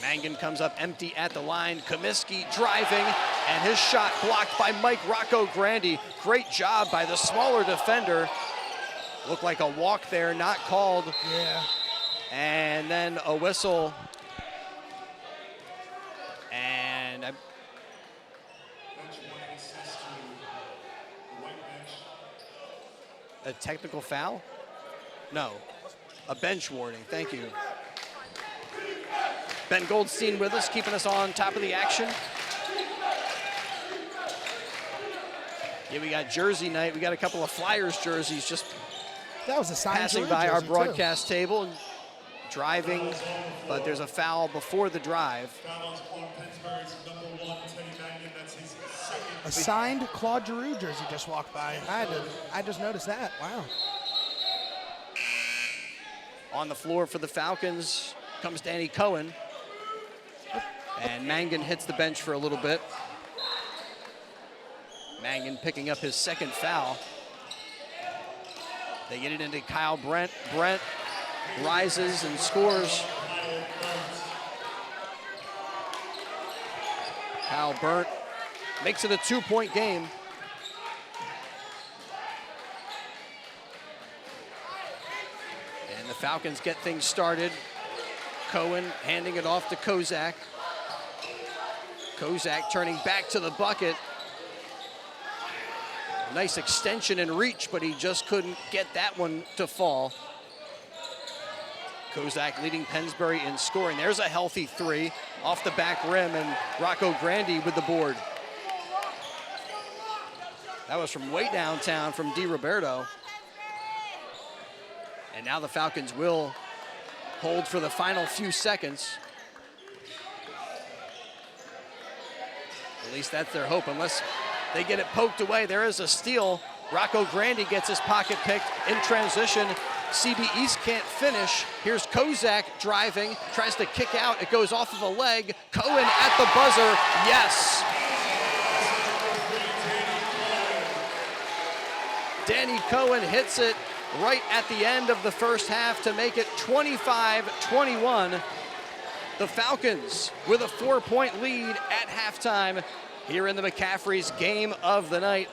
Speaker 2: Mangan comes up empty at the line. Comiskey driving, and his shot blocked by Mike Rocco Grandi. Great job by the smaller defender. Looked like a walk there, not called.
Speaker 3: Yeah.
Speaker 2: And then a whistle. And a technical foul? No, a bench warning, thank you. Ben Goldstein with us, keeping us on top of the action. Yeah, we got jersey night. We got a couple of Flyers jerseys just
Speaker 3: That was a sign
Speaker 2: passing
Speaker 3: Drew
Speaker 2: by our
Speaker 3: jersey, too.
Speaker 2: broadcast table and driving, but there's a foul before the drive.
Speaker 4: Foul on Pennsbury's number 1, Teddy Mannion. That's his second.
Speaker 3: A signed Claude Giroux jersey just walked by. I just noticed that. Wow.
Speaker 2: On the floor for the Falcons comes Danny Cohen. And Mangan hits the bench for a little bit. Mangan picking up his second foul. They get it into Kyle Brent. Brent rises and scores. Kyle Brent makes it a 2-point game. And the Falcons get things started. Cohen handing it off to Kozak. Kozak turning back to the bucket. Nice extension and reach, but he just couldn't get that one to fall. Kozak leading Pennsbury in scoring. There's a healthy 3 off the back rim, and Rocco Grandi with the board. That was from way downtown from Di Roberto. And now the Falcons will hold for the final few seconds. At least that's their hope, unless they get it poked away. There is a steal. Rocco Grandi gets his pocket picked in transition. CB East can't finish. Here's Kozak driving, tries to kick out. It goes off of a leg. Cohen at the buzzer. Yes. Danny Cohen hits it right at the end of the first half to make it 25-21. The Falcons with a 4-point lead at halftime here in the McCaffrey's game of the night.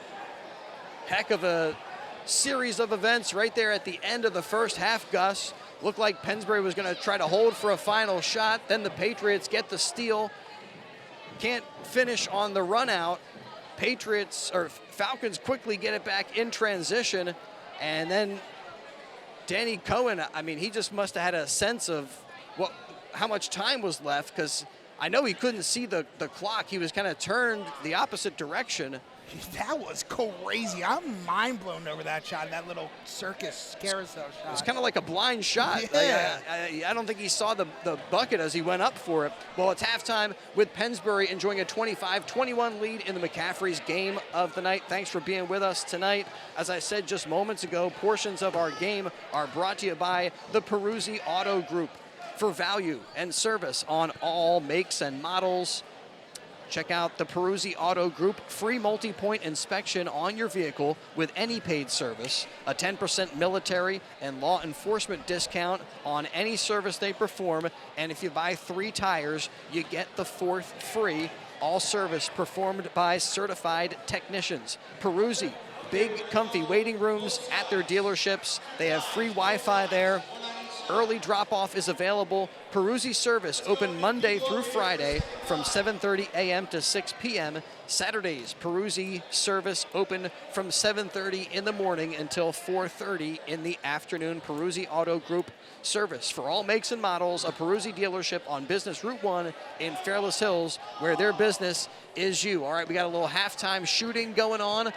Speaker 2: Heck of a series of events right there at the end of the first half, Gus. Looked like Pennsbury was going to try to hold for a final shot. Then the Patriots get the steal. Can't finish on the run out. Falcons quickly get it back in transition. And then Danny Cohen, I mean, he just must have had a sense of how much time was left, because I know he couldn't see the clock. He was kind of turned the opposite direction.
Speaker 3: That was crazy. I'm mind blown over that shot, that little circus carousel shot.
Speaker 2: It was kind of like a blind shot.
Speaker 3: Yeah.
Speaker 2: I don't think he saw the bucket as he went up for it. Well, it's halftime with Pennsbury enjoying a 25-21 lead in the McCaffrey's game of the night. Thanks for being with us tonight. As I said just moments ago, portions of our game are brought to you by the Peruzzi Auto Group. For value and service on all makes and models, check out the Peruzzi Auto Group. Free multi-point inspection on your vehicle with any paid service. A 10% military and law enforcement discount on any service they perform. And if you buy 3 tires, you get the 4th free. All service performed by certified technicians. Peruzzi, big comfy waiting rooms at their dealerships. They have free Wi-Fi there. Early drop-off is available. Peruzzi service open Monday through Friday from 7:30 a.m. to 6 p.m. Saturdays, Peruzzi service open from 7:30 in the morning until 4:30 in the afternoon. Peruzzi Auto Group service for all makes and models. A Peruzzi dealership on Business Route 1 in Fairless Hills, where their business is you. All right, we got a little halftime shooting going on.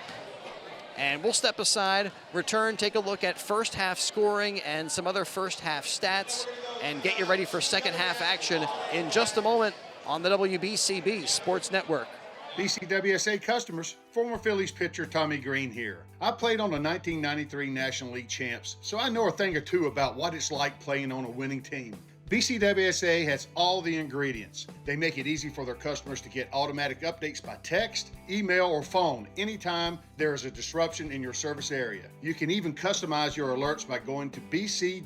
Speaker 2: And we'll step aside, return, take a look at first half scoring and some other first half stats, and get you ready for second half action in just a moment on the WBCB Sports Network.
Speaker 6: BCWSA customers, former Phillies pitcher Tommy Green here. I played on the 1993 National League champs, so I know a thing or two about what it's like playing on a winning team. BCWSA has all the ingredients. They make it easy for their customers to get automatic updates by text, email, or phone anytime there is a disruption in your service area. You can even customize your alerts by going to bcwsa.net.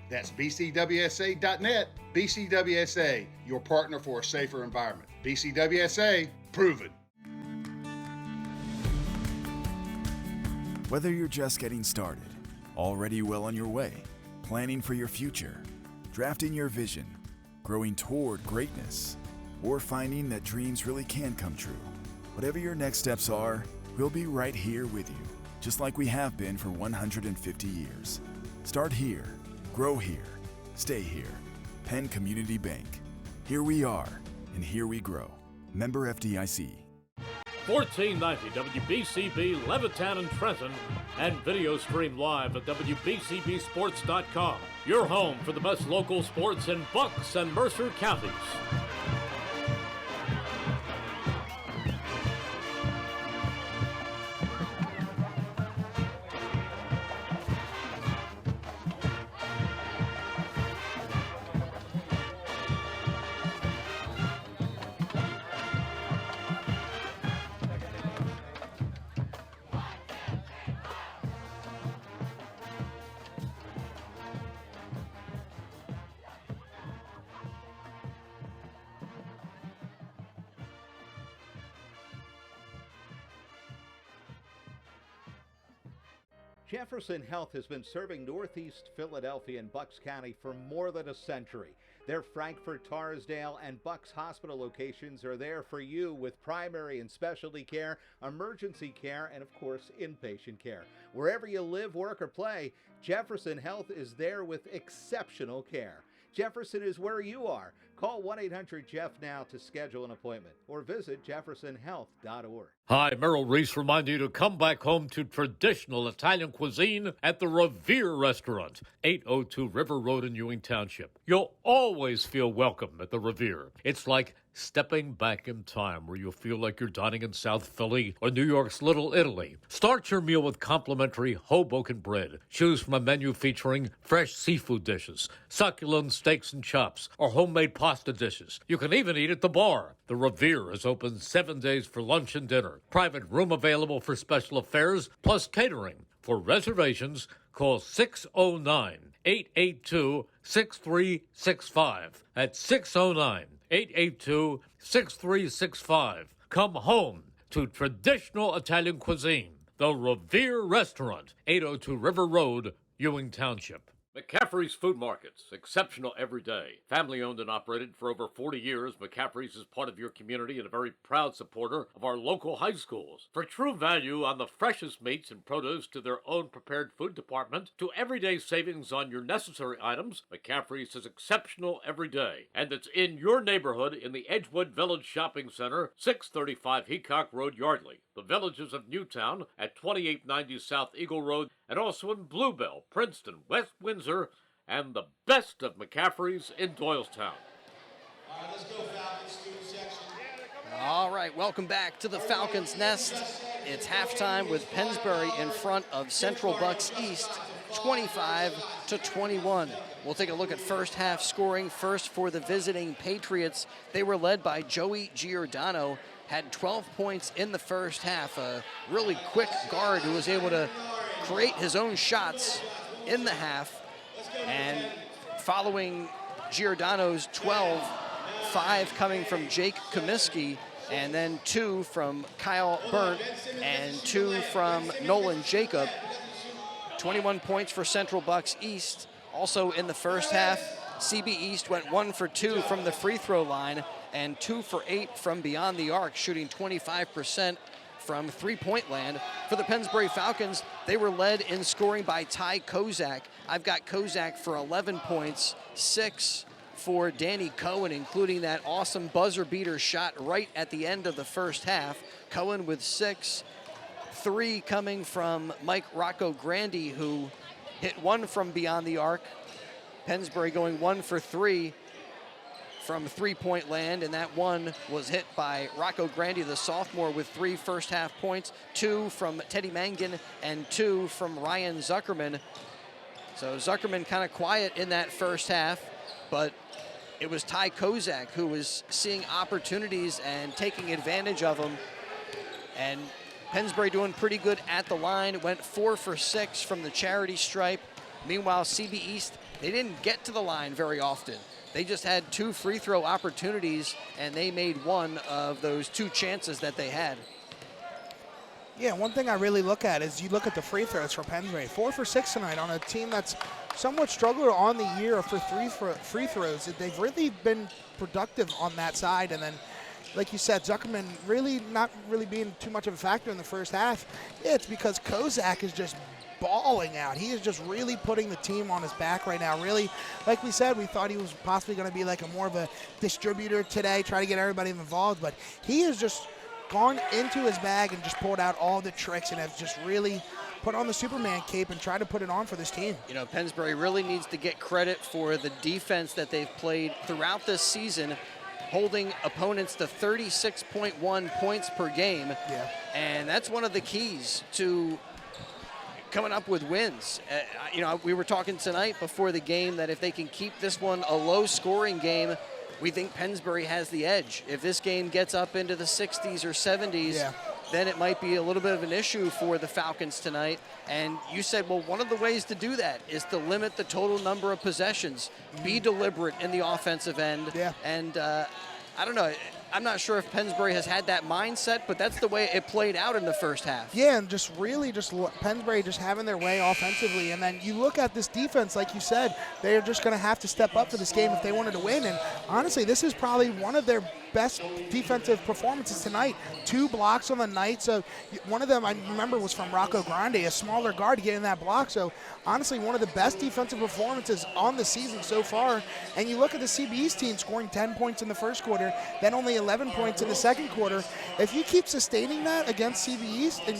Speaker 6: That's bcwsa.net. BCWSA, your partner for a safer environment. BCWSA, proven.
Speaker 7: Whether you're just getting started, already well on your way, planning for your future, drafting your vision, growing toward greatness, or finding that dreams really can come true. Whatever your next steps are, we'll be right here with you, just like we have been for 150 years. Start here, grow here, stay here. Penn Community Bank. Here we are, and here we grow. Member FDIC.
Speaker 1: 1490 WBCB Levittown and Trenton, and video stream live at WBCBsports.com. Your home for the best local sports in Bucks and Mercer counties.
Speaker 8: Jefferson Health has been serving Northeast Philadelphia and Bucks County for more than a century. Their Frankfort, Torresdale, and Bucks Hospital locations are there for you with primary and specialty care, emergency care, and of course, inpatient care. Wherever you live, work, or play, Jefferson Health is there with exceptional care. Jefferson is where you are. Call 1-800-JEFF now to schedule an appointment or visit jeffersonhealth.org.
Speaker 1: Hi, Merrill Reese reminding you to come back home to traditional Italian cuisine at the Revere Restaurant, 802 River Road in Ewing Township. You'll always feel welcome at the Revere. It's like stepping back in time where you'll feel like you're dining in South Philly or New York's Little Italy. Start your meal with complimentary Hoboken bread. Choose from a menu featuring fresh seafood dishes, succulent steaks and chops, or homemade pasta dishes. You can even eat at the bar. The Revere is open 7 days for lunch and dinner. Private room available for special affairs, plus catering. For reservations, call 609-882-6365. That's 609-882-6365. Come home to traditional Italian cuisine. The Revere Restaurant, 802 River Road, Ewing Township. McCaffrey's Food Markets, exceptional every day. Family owned and operated for over 40 years, McCaffrey's is part of your community and a very proud supporter of our local high schools. For true value on the freshest meats and produce to their own prepared food department, to everyday savings on your necessary items, McCaffrey's is exceptional every day. And it's in your neighborhood in the Edgewood Village Shopping Center, 635 Heacock Road, Yardley. The Villages of Newtown at 2890 South Eagle Road, and also in Bluebell, Princeton, West Windsor, and the best of McCaffrey's in Doylestown.
Speaker 5: All right, let's go Falcons, student section.
Speaker 2: All right, welcome back to the Falcons Nest. It's halftime with Pennsbury in front of Central Bucks East, 25-21. We'll take a look at first half scoring. First for the visiting Patriots. They were led by Joey Giordano, had 12 points in the first half. A really quick guard who was able to create his own shots in the half. And following Giordano's 12, 5 coming from Jake Comiskey, and then 2 from Kyle Burnt and 2 from Nolan Jacob. 21 points for Central Bucks East. Also in the first half, CB East went 1 for 2 from the free throw line and 2 for 8 from beyond the arc, shooting 25% from three-point land. For the Pennsbury Falcons, they were led in scoring by Ty Kozak. I've got Kozak for 11 points, 6 for Danny Cohen, including that awesome buzzer beater shot right at the end of the first half. Cohen with 6, 3 coming from Mike Rocco Grandi, who hit 1 from beyond the arc. Pennsbury going 1 for 3 from three-point land, and that one was hit by Rocco Grandi, the sophomore, with 3 first-half points, 2 from Teddy Mangan and 2 from Ryan Zuckerman. So Zuckerman kind of quiet in that first half, but it was Ty Kozak who was seeing opportunities and taking advantage of them. And Pennsbury doing pretty good at the line, went 4 for 6 from the charity stripe. Meanwhile, CB East, they didn't get to the line very often. They just had 2 free throw opportunities, and they made 1 of those 2 chances that they had.
Speaker 3: Yeah, one thing I really look at is you look at the free throws for Pennsbury. 4 for 6 tonight on a team that's somewhat struggled on the year for free throws. They've really been productive on that side. And then, like you said, Zuckerman really not really being too much of a factor in the first half. Yeah, it's because Kozak is just balling out. He is just really putting the team on his back right now. Really, like we said, we thought he was possibly going to be like a more of a distributor today, try to get everybody involved, but he is just gone into his bag and just pulled out all the tricks and has just really put on the Superman cape and tried to put it on for this team.
Speaker 2: You know, Pennsbury really needs to get credit for the defense that they've played throughout this season, holding opponents to 36.1 points per game.
Speaker 3: Yeah.
Speaker 2: And that's one of the keys to coming up with wins. You know, we were talking tonight before the game that if they can keep this one a low-scoring game, we think Pennsbury has the edge. If this game gets up into the 60s or 70s, then it might be a little bit of an issue for the Falcons tonight. And you said, well, one of the ways to do that is to limit the total number of possessions, be deliberate in the offensive end.
Speaker 3: Yeah.
Speaker 2: And I don't know. I'm not sure if Pennsbury has had that mindset, but that's the way it played out in the first half.
Speaker 3: Yeah, and just really Pennsbury just having their way offensively. And then you look at this defense, like you said, they're just going to have to step up for this game if they wanted to win. And honestly, this is probably one of their best defensive performances tonight. 2 blocks on the night. So one of them, I remember, was from Rocco Grande, a smaller guard, to get in that block. So honestly, one of the best defensive performances on the season so far. And you look at the CBE's team scoring 10 points in the first quarter, then only 11 points in the second quarter. If you keep sustaining that against CBE's and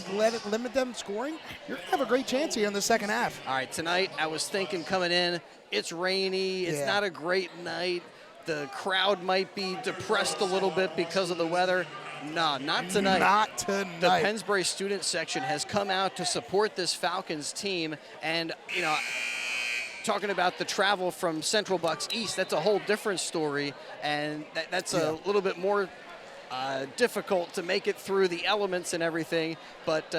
Speaker 3: limit them scoring, you're going to have a great chance here in the second half.
Speaker 2: All right, tonight I was thinking coming in, it's rainy, it's not a great night. The crowd might be depressed a little bit because of the weather. No, not tonight.
Speaker 3: Not tonight.
Speaker 2: The Pennsbury student section has come out to support this Falcons team. And, you know, talking about the travel from Central Bucks East, that's a whole different story. And that's a little bit more difficult to make it through the elements and everything. But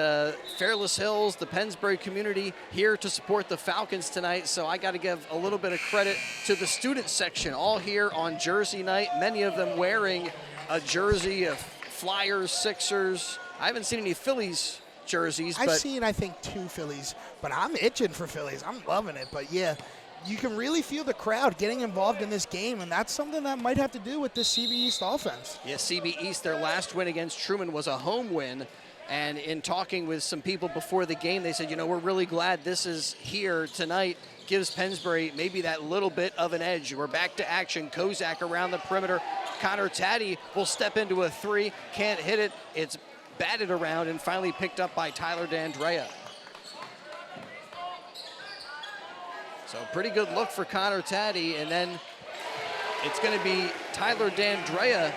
Speaker 2: Fairless Hills, the Pennsbury community, here to support the Falcons tonight. So I got to give a little bit of credit to the student section, all here on Jersey night. Many of them wearing a jersey of Flyers, Sixers. I haven't seen any Phillies jerseys.
Speaker 3: I've seen, I think, 2 Phillies, but I'm itching for Phillies. I'm loving it. But yeah, you can really feel the crowd getting involved in this game, and that's something that might have to do with this CB East offense.
Speaker 2: Yeah, CB East, their last win against Truman was a home win. And in talking with some people before the game, they said, you know, we're really glad this is here tonight. Gives Pennsbury maybe that little bit of an edge. We're back to action. Kozak around the perimeter. Connor Taddy will step into a 3. Can't hit it. It's batted around and finally picked up by Tyler D'Andrea. So pretty good look for Connor Taddy. And then it's going to be Tyler D'Andrea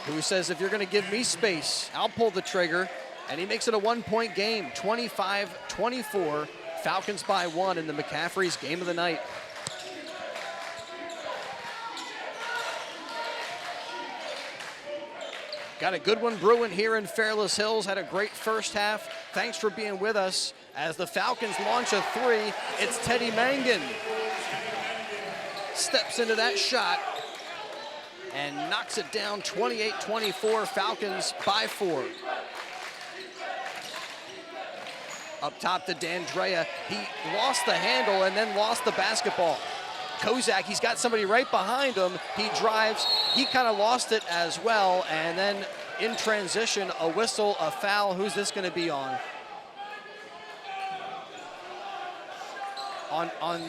Speaker 2: who says, if you're going to give me space, I'll pull the trigger. And he makes it a 1-point game, 25-24. Falcons by 1 in the McCaffrey's game of the night. Got a good one brewing here in Fairless Hills. Had a great first half. Thanks for being with us. As the Falcons launch a 3, it's Teddy Mangan. Steps into that shot and knocks it down 28-24. Falcons by 4. Up top to D'Andrea. He lost the handle and then lost the basketball. Kozak, he's got somebody right behind him. He drives. He kind of lost it as well. And then in transition, a whistle, a foul. Who's this going to be on? On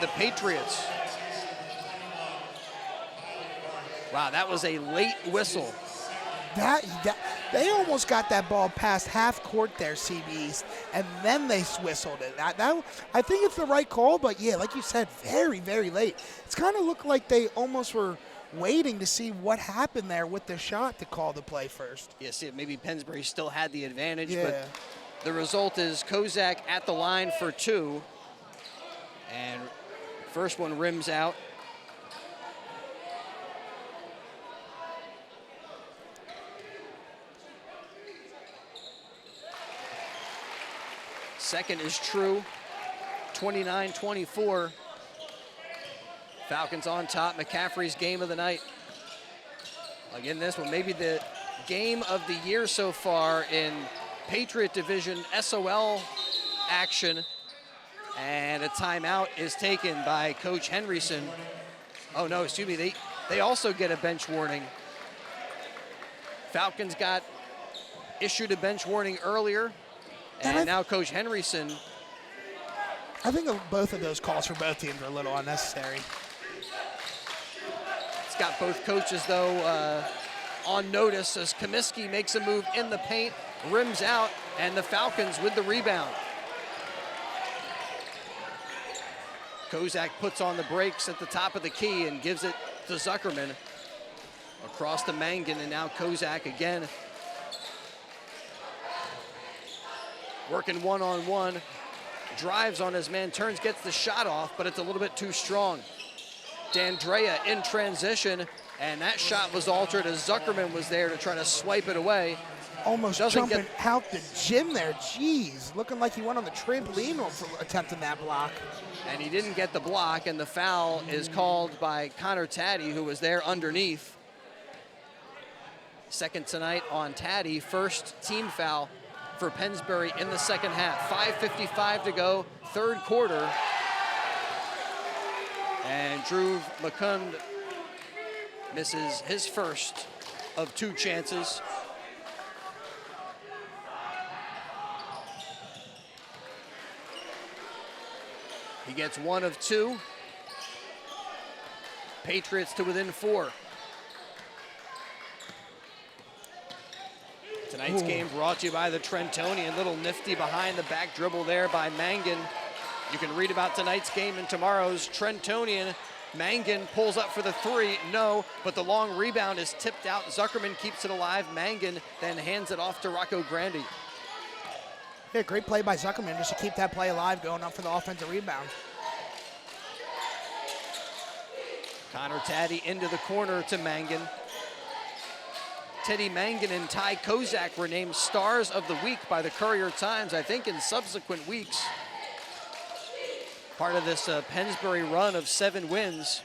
Speaker 2: the Patriots. Wow, that was a late whistle.
Speaker 3: They almost got that ball past half court there, CB's, and then they whistled it. I think it's the right call, but yeah, like you said, very, very late. It's kind of looked like they almost were waiting to see what happened there with the shot to call the play first.
Speaker 2: Yes, maybe Pennsbury still had the advantage, but the result is Kozak at the line for 2, and first one rims out. Second is true, 29-24. Falcons on top, McCaffrey's game of the night. Again, this one, maybe the game of the year so far in Patriot Division SOL action. And a timeout is taken by Coach Henryson. Oh no, excuse me, they also get a bench warning. Falcons got issued a bench warning earlier. And now Coach Henryson.
Speaker 3: I think both of those calls for both teams are a little unnecessary.
Speaker 2: It's got both coaches, though, on notice as Comiskey makes a move in the paint, rims out, and the Falcons with the rebound. Kozak puts on the brakes at the top of the key and gives it to Zuckerman. Across to Mangan, and now Kozak again. Working one-on-one. Drives on his man, turns, gets the shot off, but it's a little bit too strong. D'Andrea in transition, and that shot was altered as Zuckerman was there to try to swipe it away.
Speaker 3: Almost jumping out the gym there. Jeez, looking like he went on the trampoline for attempting that block.
Speaker 2: And he didn't get the block, and the foul is called by Connor Taddy, who was there underneath. Second tonight on Taddy, first team foul for Pennsbury in the second half. 5:55 to go, third quarter. And Drew McCund misses his first of two chances. He gets one of two. Patriots to within 4. Tonight's game brought to you by the Trentonian. Little nifty behind the back dribble there by Mangan. You can read about tonight's game in tomorrow's Trentonian. Mangan pulls up for the 3, no, but the long rebound is tipped out. Zuckerman keeps it alive. Mangan then hands it off to Rocco Grandi.
Speaker 3: Yeah, great play by Zuckerman just to keep that play alive, going up for the offensive rebound.
Speaker 2: Connor Taddy into the corner to Mangan. Teddy Mangan and Ty Kozak were named Stars of the Week by the Courier-Times, I think in subsequent weeks. Part of this Pennsbury run of 7 wins.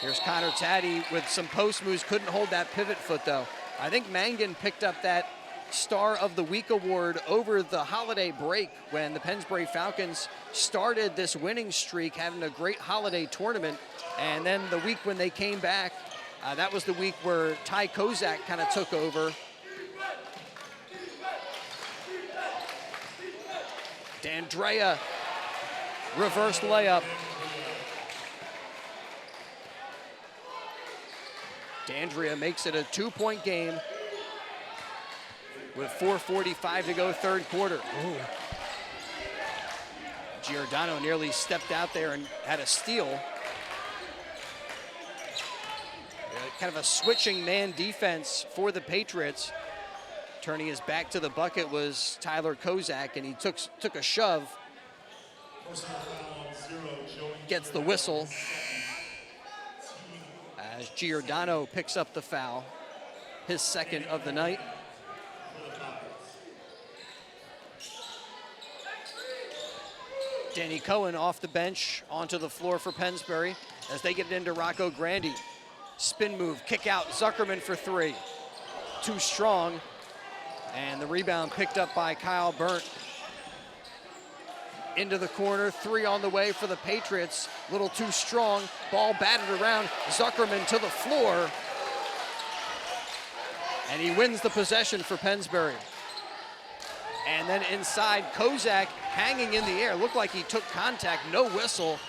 Speaker 2: Here's Connor Taddy with some post moves, couldn't hold that pivot foot though. I think Mangan picked up that Star of the Week award over the holiday break when the Pennsbury Falcons started this winning streak, having a great holiday tournament. And then the week when they came back, that was the week where Ty Kozak kind of took over. D'Andrea, reverse layup. D'Andrea makes it a 2-point game with 4:45 to go, third quarter. Ooh. Giordano nearly stepped out there and had a steal. Kind of a switching man defense for the Patriots. Turning his back to the bucket was Tyler Kozak, and he took a shove. Gets the whistle as Giordano picks up the foul, his second of the night. Danny Cohen off the bench onto the floor for Pennsbury as they get it into Rocco Grandi. Spin move, kick out, Zuckerman for 3. Too strong, and the rebound picked up by Kyle Burnt. Into the corner, 3 on the way for the Patriots. Little too strong, ball batted around, Zuckerman to the floor. And he wins the possession for Pennsbury. And then inside, Kozak hanging in the air. Looked like he took contact, no whistle.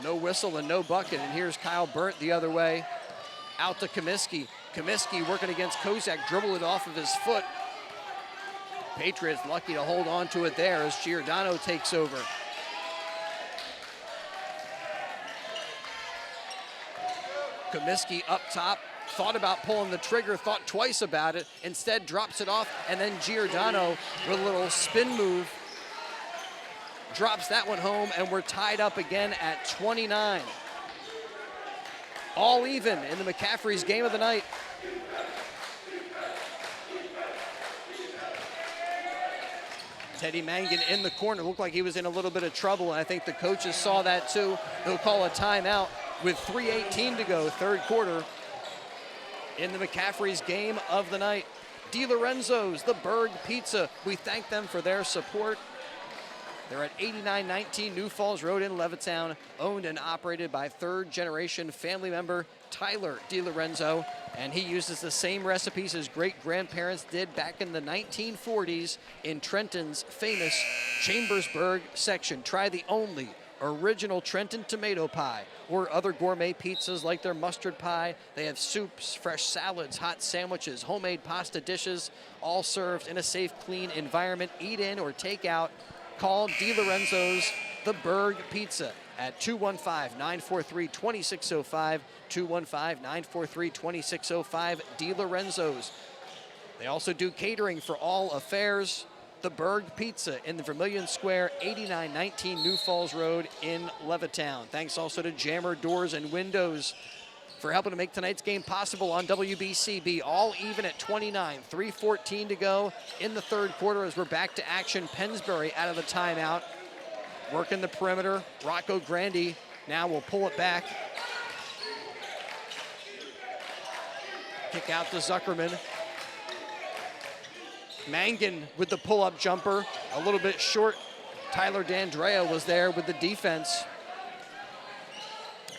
Speaker 2: No whistle and no bucket. And here's Kyle Burnt the other way. Out to Comiskey. Comiskey working against Kozak, dribbled it off of his foot. Patriots lucky to hold on to it there as Giordano takes over. Comiskey up top, thought about pulling the trigger, thought twice about it, instead drops it off, and then Giordano with a little spin move drops that one home, and we're tied up again at 29. All even in the McCaffrey's game of the night. Teddy Mangan in the corner, looked like he was in a little bit of trouble, and I think the coaches saw that too. They'll call a timeout with 3:18 to go, third quarter, in the McCaffrey's game of the night. DiLorenzo's, the Berg Pizza, we thank them for their support. They're at 8919 New Falls Road in Levittown, owned and operated by third-generation family member Tyler DiLorenzo, and he uses the same recipes his great-grandparents did back in the 1940s in Trenton's famous Chambersburg section. Try the only original Trenton tomato pie, or other gourmet pizzas like their mustard pie. They have soups, fresh salads, hot sandwiches, homemade pasta dishes, all served in a safe, clean environment. Eat in or take out. Call DiLorenzo's The Berg Pizza at 215-943-2605, 215-943-2605, DiLorenzo's. They also do catering for all affairs. The Berg Pizza in the Vermilion Square, 8919 New Falls Road in Levittown. Thanks also to Jammer Doors and Windows for helping to make tonight's game possible on WBCB. All even at 29, 3:14 to go in the third quarter as we're back to action. Pennsbury out of the timeout, working the perimeter. Rocco Grandi now will pull it back. Kick out to Zuckerman. Mangan with the pull-up jumper, a little bit short. Tyler D'Andrea was there with the defense.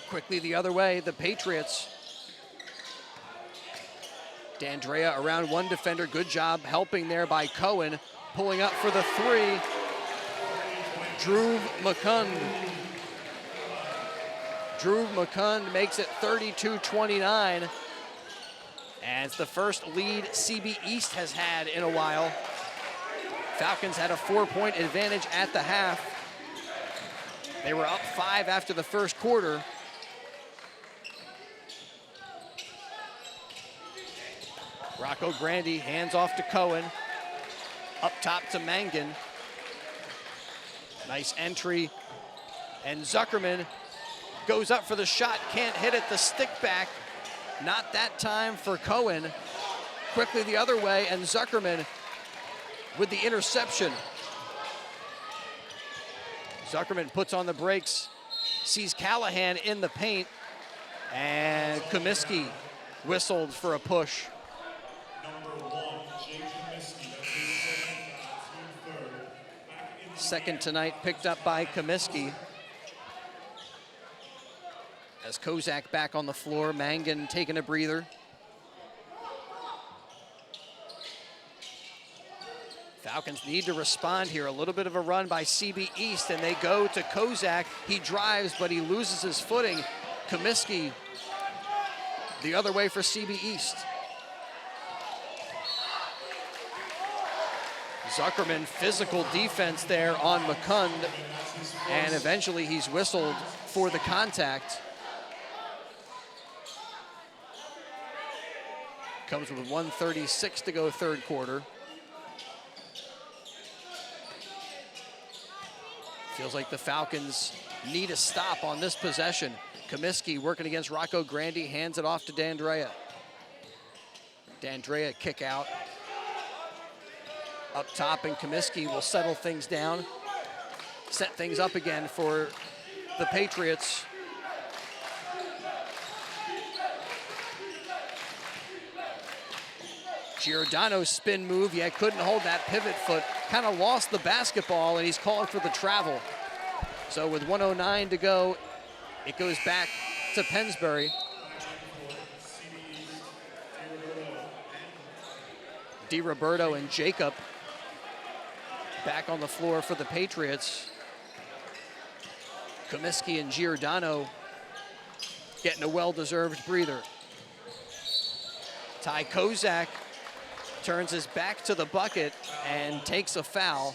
Speaker 2: Quickly the other way, the Patriots. D'Andrea around one defender, good job helping there by Cohen. Pulling up for the three, Drew McCund. Drew McCund makes it 32-29. And it's the first lead CB East has had in a while. Falcons had a 4-point advantage at the half. They were up 5 after the first quarter. Rocco Grandi hands off to Cohen. Up top to Mangan. Nice entry. And Zuckerman goes up for the shot, can't hit it, the stick back. Not that time for Cohen. Quickly the other way, and Zuckerman with the interception. Zuckerman puts on the brakes, sees Callahan in the paint, and Comiskey whistled for a push. Second tonight picked up by Comiskey. As Kozak back on the floor, Mangan taking a breather. Falcons need to respond here. A little bit of a run by CB East, and they go to Kozak. He drives, but he loses his footing. Comiskey the other way for CB East. Zuckerman, physical defense there on McCund, and eventually he's whistled for the contact. Comes with 1:36 to go third quarter. Feels like the Falcons need a stop on this possession. Comiskey working against Rocco Grandi, hands it off to D'Andrea. D'Andrea kick out. Up top, and Comiskey will settle things down. Set things up again for the Patriots. Giordano's spin move, yeah, couldn't hold that pivot foot. Kind of lost the basketball, and he's called for the travel. So with 1:09 to go, it goes back to Pennsbury. DiRoberto and Jacob back on the floor for the Patriots. Comiskey and Giordano getting a well-deserved breather. Ty Kozak turns his back to the bucket and takes a foul.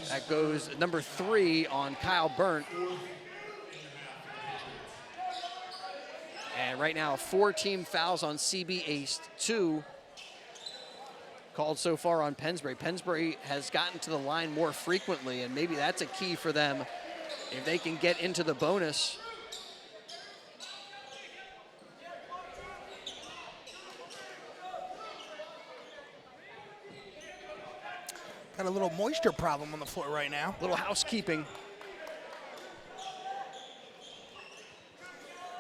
Speaker 2: That goes number 3 on Kyle Burnt. And right now, 4 team fouls on CB East, 2 called so far on Pennsbury. Pennsbury has gotten to the line more frequently, and maybe that's a key for them if they can get into the bonus.
Speaker 3: Got a little moisture problem on the floor right now.
Speaker 2: Little housekeeping.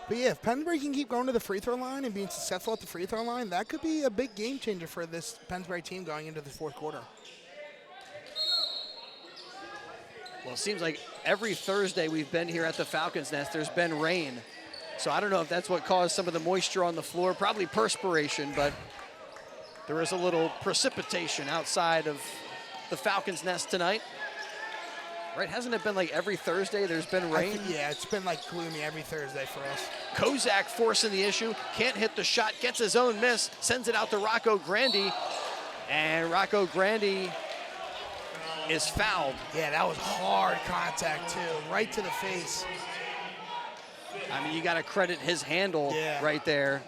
Speaker 3: But yeah, if Pennsbury can keep going to the free throw line and being successful at the free throw line, that could be a big game changer for this Pennsbury team going into the fourth quarter.
Speaker 2: Well, it seems like every Thursday we've been here at the Falcons Nest, there's been rain. So I don't know if that's what caused some of the moisture on the floor, probably perspiration, but there is a little precipitation outside of the Falcons Nest tonight. Right? Hasn't it been like every Thursday there's been rain?
Speaker 3: Yeah, it's been like gloomy every Thursday for us.
Speaker 2: Kozak forcing the issue, can't hit the shot, gets his own miss, sends it out to Rocco Grandi, and Rocco Grandi is fouled.
Speaker 3: Yeah, that was hard contact too, right to the face.
Speaker 2: I mean, you got to credit his handle right there.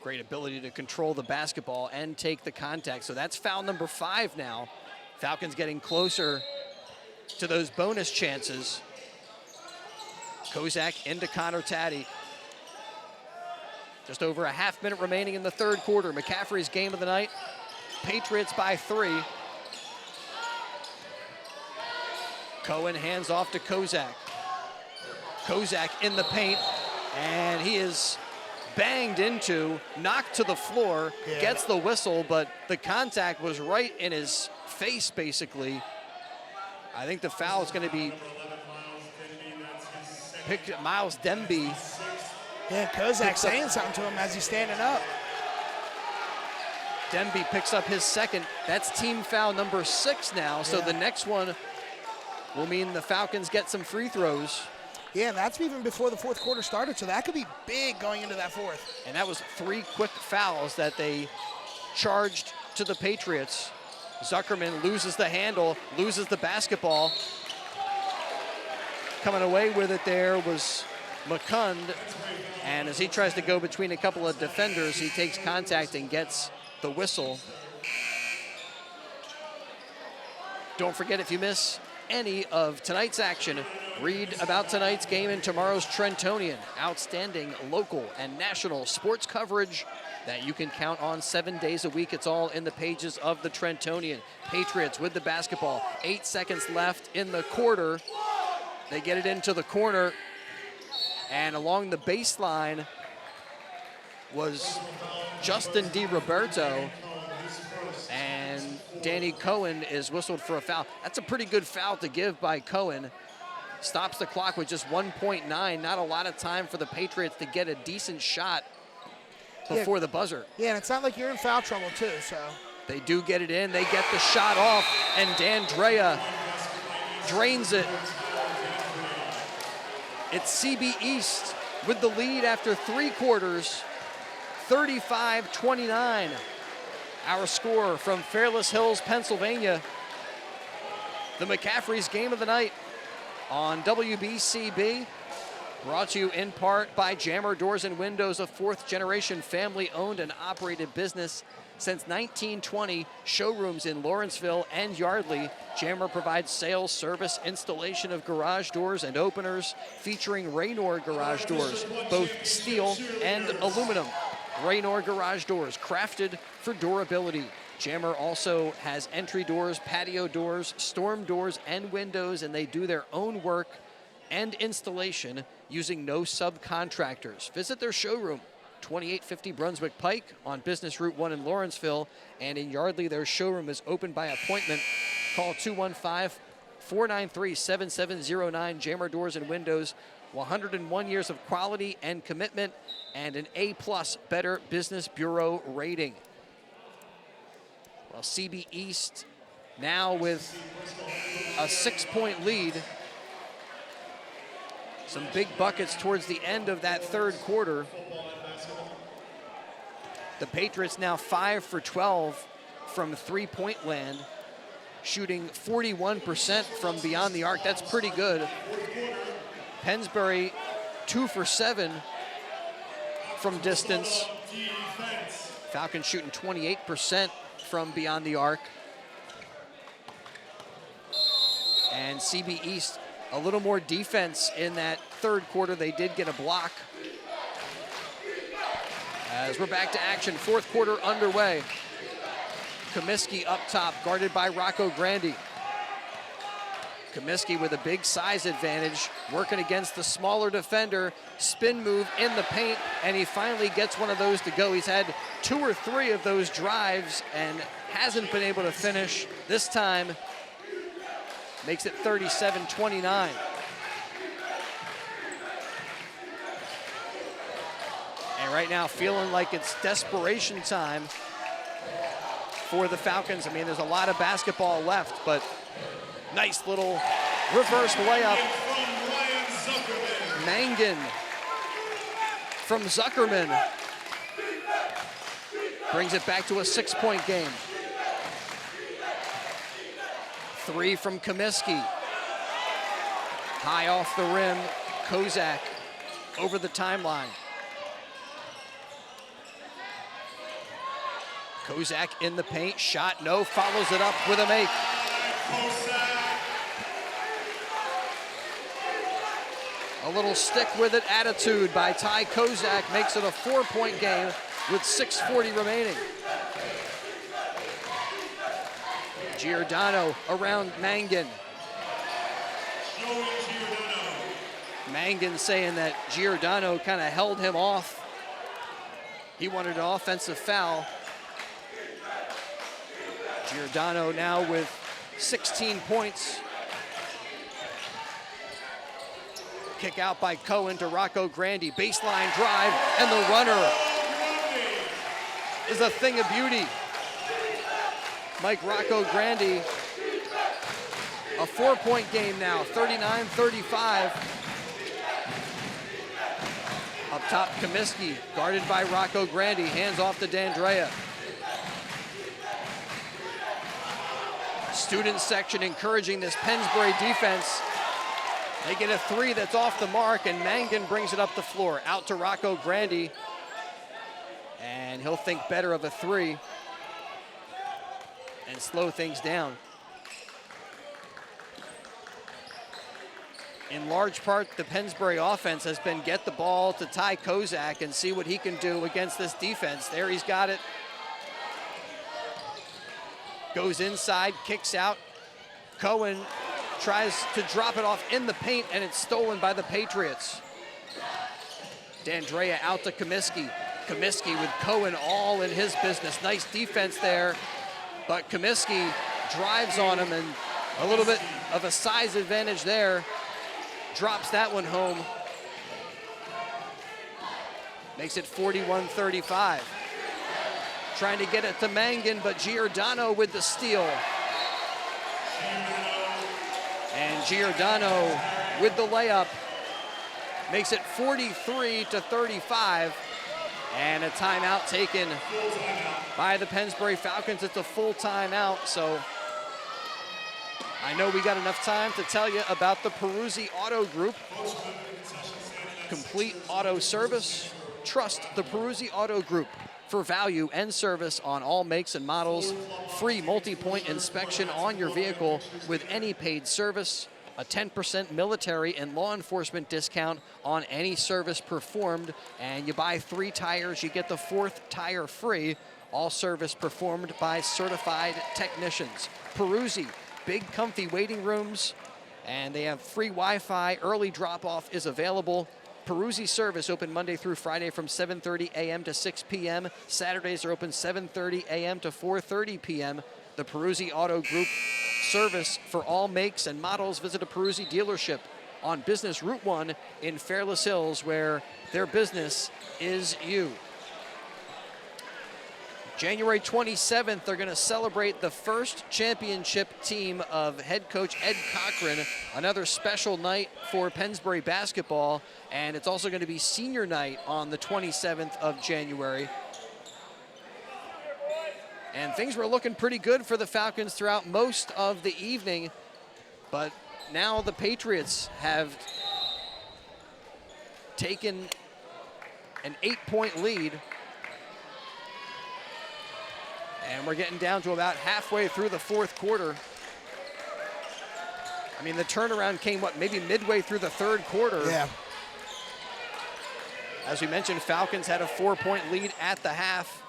Speaker 2: Great ability to control the basketball and take the contact. So that's foul number 5 now. Falcons getting closer to those bonus chances. Kozak into Connor Taddy. Just over a half minute remaining in the third quarter. McCaffrey's game of the night. Patriots by 3. Cohen hands off to Kozak. Kozak in the paint, and he is banged into, knocked to the floor, gets the whistle, but the contact was right in his face, basically. I think the foul is going to be picked at Miles Demby.
Speaker 3: Yeah, Kozak saying something to him as he's standing up.
Speaker 2: Demby picks up his second. That's team foul number 6 now, so the next one will mean the Falcons get some free throws.
Speaker 3: Yeah, and that's even before the fourth quarter started, so that could be big going into that fourth.
Speaker 2: And that was 3 quick fouls that they charged to the Patriots. Zuckerman loses the handle, loses the basketball. Coming away with it there was McCund, and as he tries to go between a couple of defenders, he takes contact and gets the whistle. Don't forget, if you miss any of tonight's action, read about tonight's game in tomorrow's Trentonian. Outstanding local and national sports coverage that you can count on 7 days a week. It's all in the pages of the Trentonian. Patriots with the basketball. 8 seconds left in the quarter. They get it into the corner, and along the baseline was Justin DiRoberto, and Danny Cohen is whistled for a foul. That's a pretty good foul to give by Cohen. Stops the clock with just 1.9. Not a lot of time for the Patriots to get a decent shot before the buzzer.
Speaker 3: Yeah, and it's not like you're in foul trouble too, so.
Speaker 2: They do get it in. They get the shot off, and D'Andrea drains it. It's CB East with the lead after 3 quarters, 35-29. Our score from Fairless Hills, Pennsylvania. The McCaffrey's game of the night on WBCB. Brought to you in part by Jammer Doors and Windows, a 4th-generation family-owned and operated business since 1920. Showrooms in Lawrenceville and Yardley. Jammer provides sales, service, installation of garage doors and openers, featuring Raynor garage doors, both steel and aluminum. Raynor garage doors, crafted for durability. Jammer also has entry doors, patio doors, storm doors, and windows, and they do their own work and installation using no subcontractors. Visit their showroom, 2850 Brunswick Pike on Business Route 1 in Lawrenceville, and in Yardley, their showroom is open by appointment. Call 215-493-7709. Jammer Doors and Windows, 101 years of quality and commitment, and an A+ Better Business Bureau rating. Well, CB East now with a 6-point lead. Some big buckets towards the end of that third quarter. The Patriots now 5 for 12 from 3-point land, shooting 41% from beyond the arc. That's pretty good. Pennsbury 2 for 7 from distance. Falcons shooting 28% from beyond the arc. And CB East a little more defense in that third quarter. They did get a block. As we're back to action, fourth quarter underway. Comiskey up top, guarded by Rocco Grandi. Comiskey with a big size advantage, working against the smaller defender. Spin move in the paint, and he finally gets one of those to go. He's had 2 or 3 of those drives and hasn't been able to finish. This time, makes it 37-29. And right now, feeling like it's desperation time for the Falcons. I mean, there's a lot of basketball left, but nice little reverse layup. Mangan from Zuckerman brings it back to a 6-point game. 3 from Comiskey. High off the rim, Kozak over the timeline. Kozak in the paint, shot no, follows it up with a make. A little stick with it attitude by Ty Kozak makes it a 4-point game with 6:40 remaining. Giordano around Mangan. Mangan saying that Giordano kind of held him off. He wanted an offensive foul. Giordano now with 16 points. Kick out by Cohen to Rocco Grandi. Baseline drive, and the runner is a thing of beauty. Mike Rocco Grandi, a 4-point game now, 39-35. Up top, Comiskey, guarded by Rocco Grandi, hands off to D'Andrea. Student section encouraging this Pennsbury defense. They get a 3 that's off the mark, and Mangan brings it up the floor. Out to Rocco Grandi, and he'll think better of a 3 and slow things down. In large part, the Pennsbury offense has been get the ball to Ty Kozak and see what he can do against this defense. There he's got it. Goes inside, kicks out. Cohen tries to drop it off in the paint, and it's stolen by the Patriots. D'Andrea out to Comiskey. Comiskey with Cohen all in his business. Nice defense there, but Comiskey drives on him, and a little bit of a size advantage there. Drops that one home. Makes it 41-35. Trying to get it to Mangan, but Giordano with the steal. And Giordano with the layup makes it 43-35. And a timeout taken by the Pennsbury Falcons. It's a full timeout, so I know we got enough time to tell you about the Peruzzi Auto Group. Complete auto service. Trust the Peruzzi Auto Group for value and service on all makes and models. Free multi-point inspection on your vehicle with any paid service. A 10% military and law enforcement discount on any service performed. And you buy 3 tires, you get the 4th tire free. All service performed by certified technicians. Peruzzi, big comfy waiting rooms, and they have free Wi-Fi. Early drop-off is available. Peruzzi service open Monday through Friday from 7:30 a.m. to 6 p.m. Saturdays are open 7:30 a.m. to 4:30 p.m. The Peruzzi Auto Group service for all makes and models. Visit a Peruzzi dealership on Business Route 1 in Fairless Hills, where their business is you. January 27th, they're going to celebrate the first championship team of head coach Ed Cochran. Another special night for Pennsbury basketball, and it's also going to be senior night on the 27th of January. And things were looking pretty good for the Falcons throughout most of the evening, but now the Patriots have taken an 8-point lead. And we're getting down to about halfway through the 4th quarter. I mean, the turnaround came, maybe midway through the 3rd quarter.
Speaker 3: Yeah.
Speaker 2: As we mentioned, Falcons had a 4-point lead at the half.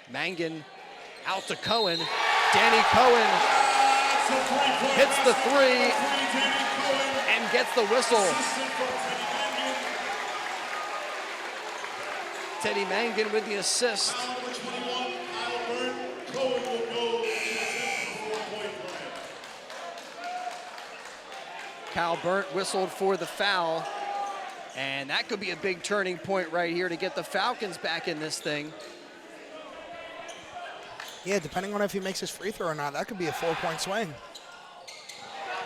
Speaker 2: Mangan out to Cohen. Danny Cohen hits the 3 and gets the whistle. Teddy Mangan with the assist. Kyle Burnt whistled for the foul, and that could be a big turning point right here to get the Falcons back in this thing.
Speaker 3: Yeah, depending on if he makes his free throw or not, that could be a 4-point swing.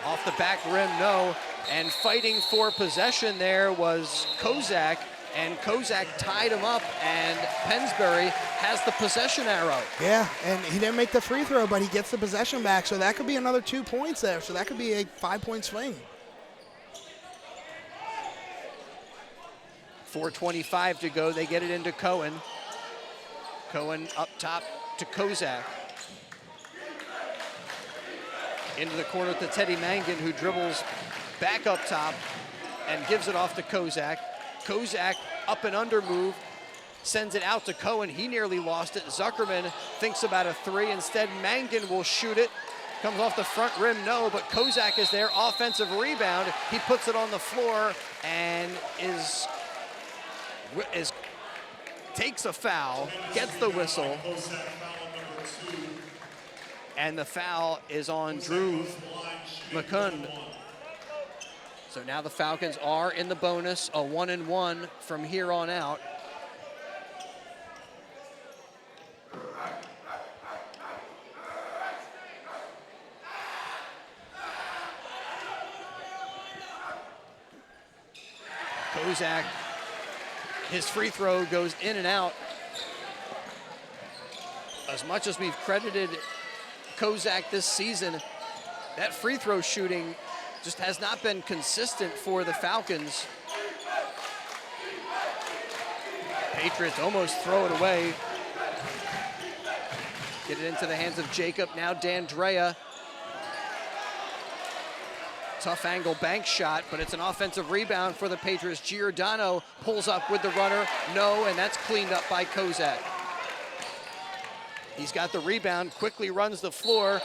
Speaker 2: Off the back rim, no. And fighting for possession there was Kozak, and Kozak tied him up, and Pennsbury has the possession arrow.
Speaker 3: Yeah, and he didn't make the free throw, but he gets the possession back, so that could be another 2 points there. So that could be a 5-point swing.
Speaker 2: 4:25 to go. They get it into Cohen. Cohen up top to Kozak. Into the corner to Teddy Mangan, who dribbles back up top and gives it off to Kozak. Kozak up and under move, sends it out to Cohen. He nearly lost it. Zuckerman thinks about a three. Instead, Mangan will shoot it. Comes off the front rim, no, but Kozak is there. Offensive rebound. He puts it on the floor and takes a foul, gets the whistle. And the foul is on Drew McCund. So now the Falcons are in the bonus, a 1-1 from here on out. Kozak, his free throw goes in and out. As much as we've credited Kozak this season, that free throw shooting just has not been consistent for the Falcons. Patriots almost throw it away. Get it into the hands of Jacob, now D'Andrea. Tough angle bank shot, but it's an offensive rebound for the Patriots. Giordano pulls up with the runner, no, and that's cleaned up by Kozak. He's got the rebound, quickly runs the floor,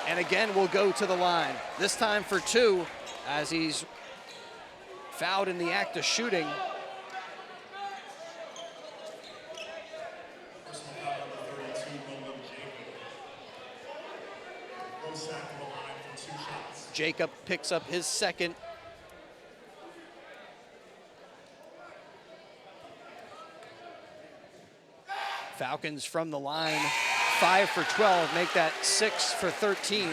Speaker 2: and again will go to the line. This time for two, as he's fouled in the act of shooting. Jacob picks up his second. Falcons from the line, 5 for 12, make that 6 for 13.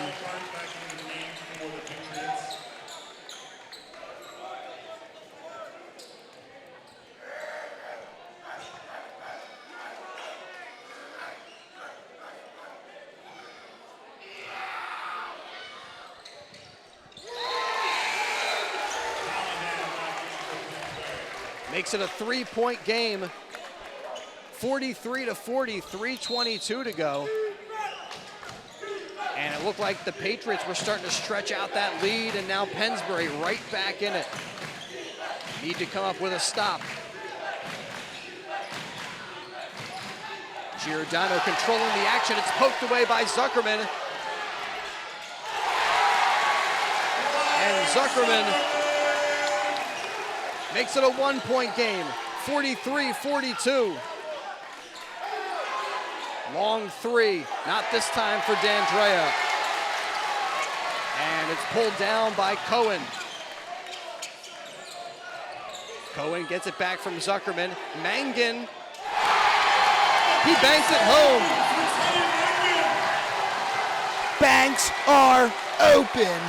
Speaker 2: Makes it a 3-point game. 43-40, 3:22 to go. And it looked like the Patriots were starting to stretch out that lead, and now Pennsbury right back in it. Need to come up with a stop. Giordano controlling the action. It's poked away by Zuckerman. And Zuckerman makes it a 1-point game, 43-42. Long three, not this time for D'Andrea. And it's pulled down by Cohen. Cohen gets it back from Zuckerman. Mangan, he banks it home.
Speaker 3: Banks are open.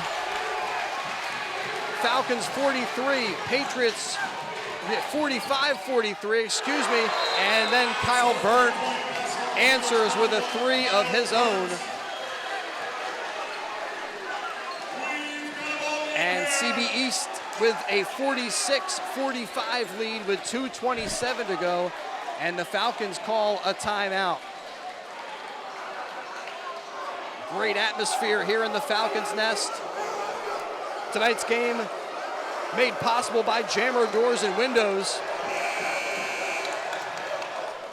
Speaker 2: Falcons 43, Patriots 45-43, excuse me. And then Kyle Burt answers with a three of his own. And CB East with a 46-45 lead with 2:27 to go. And the Falcons call a timeout. Great atmosphere here in the Falcons' nest. Tonight's game made possible by Jammer Doors and Windows.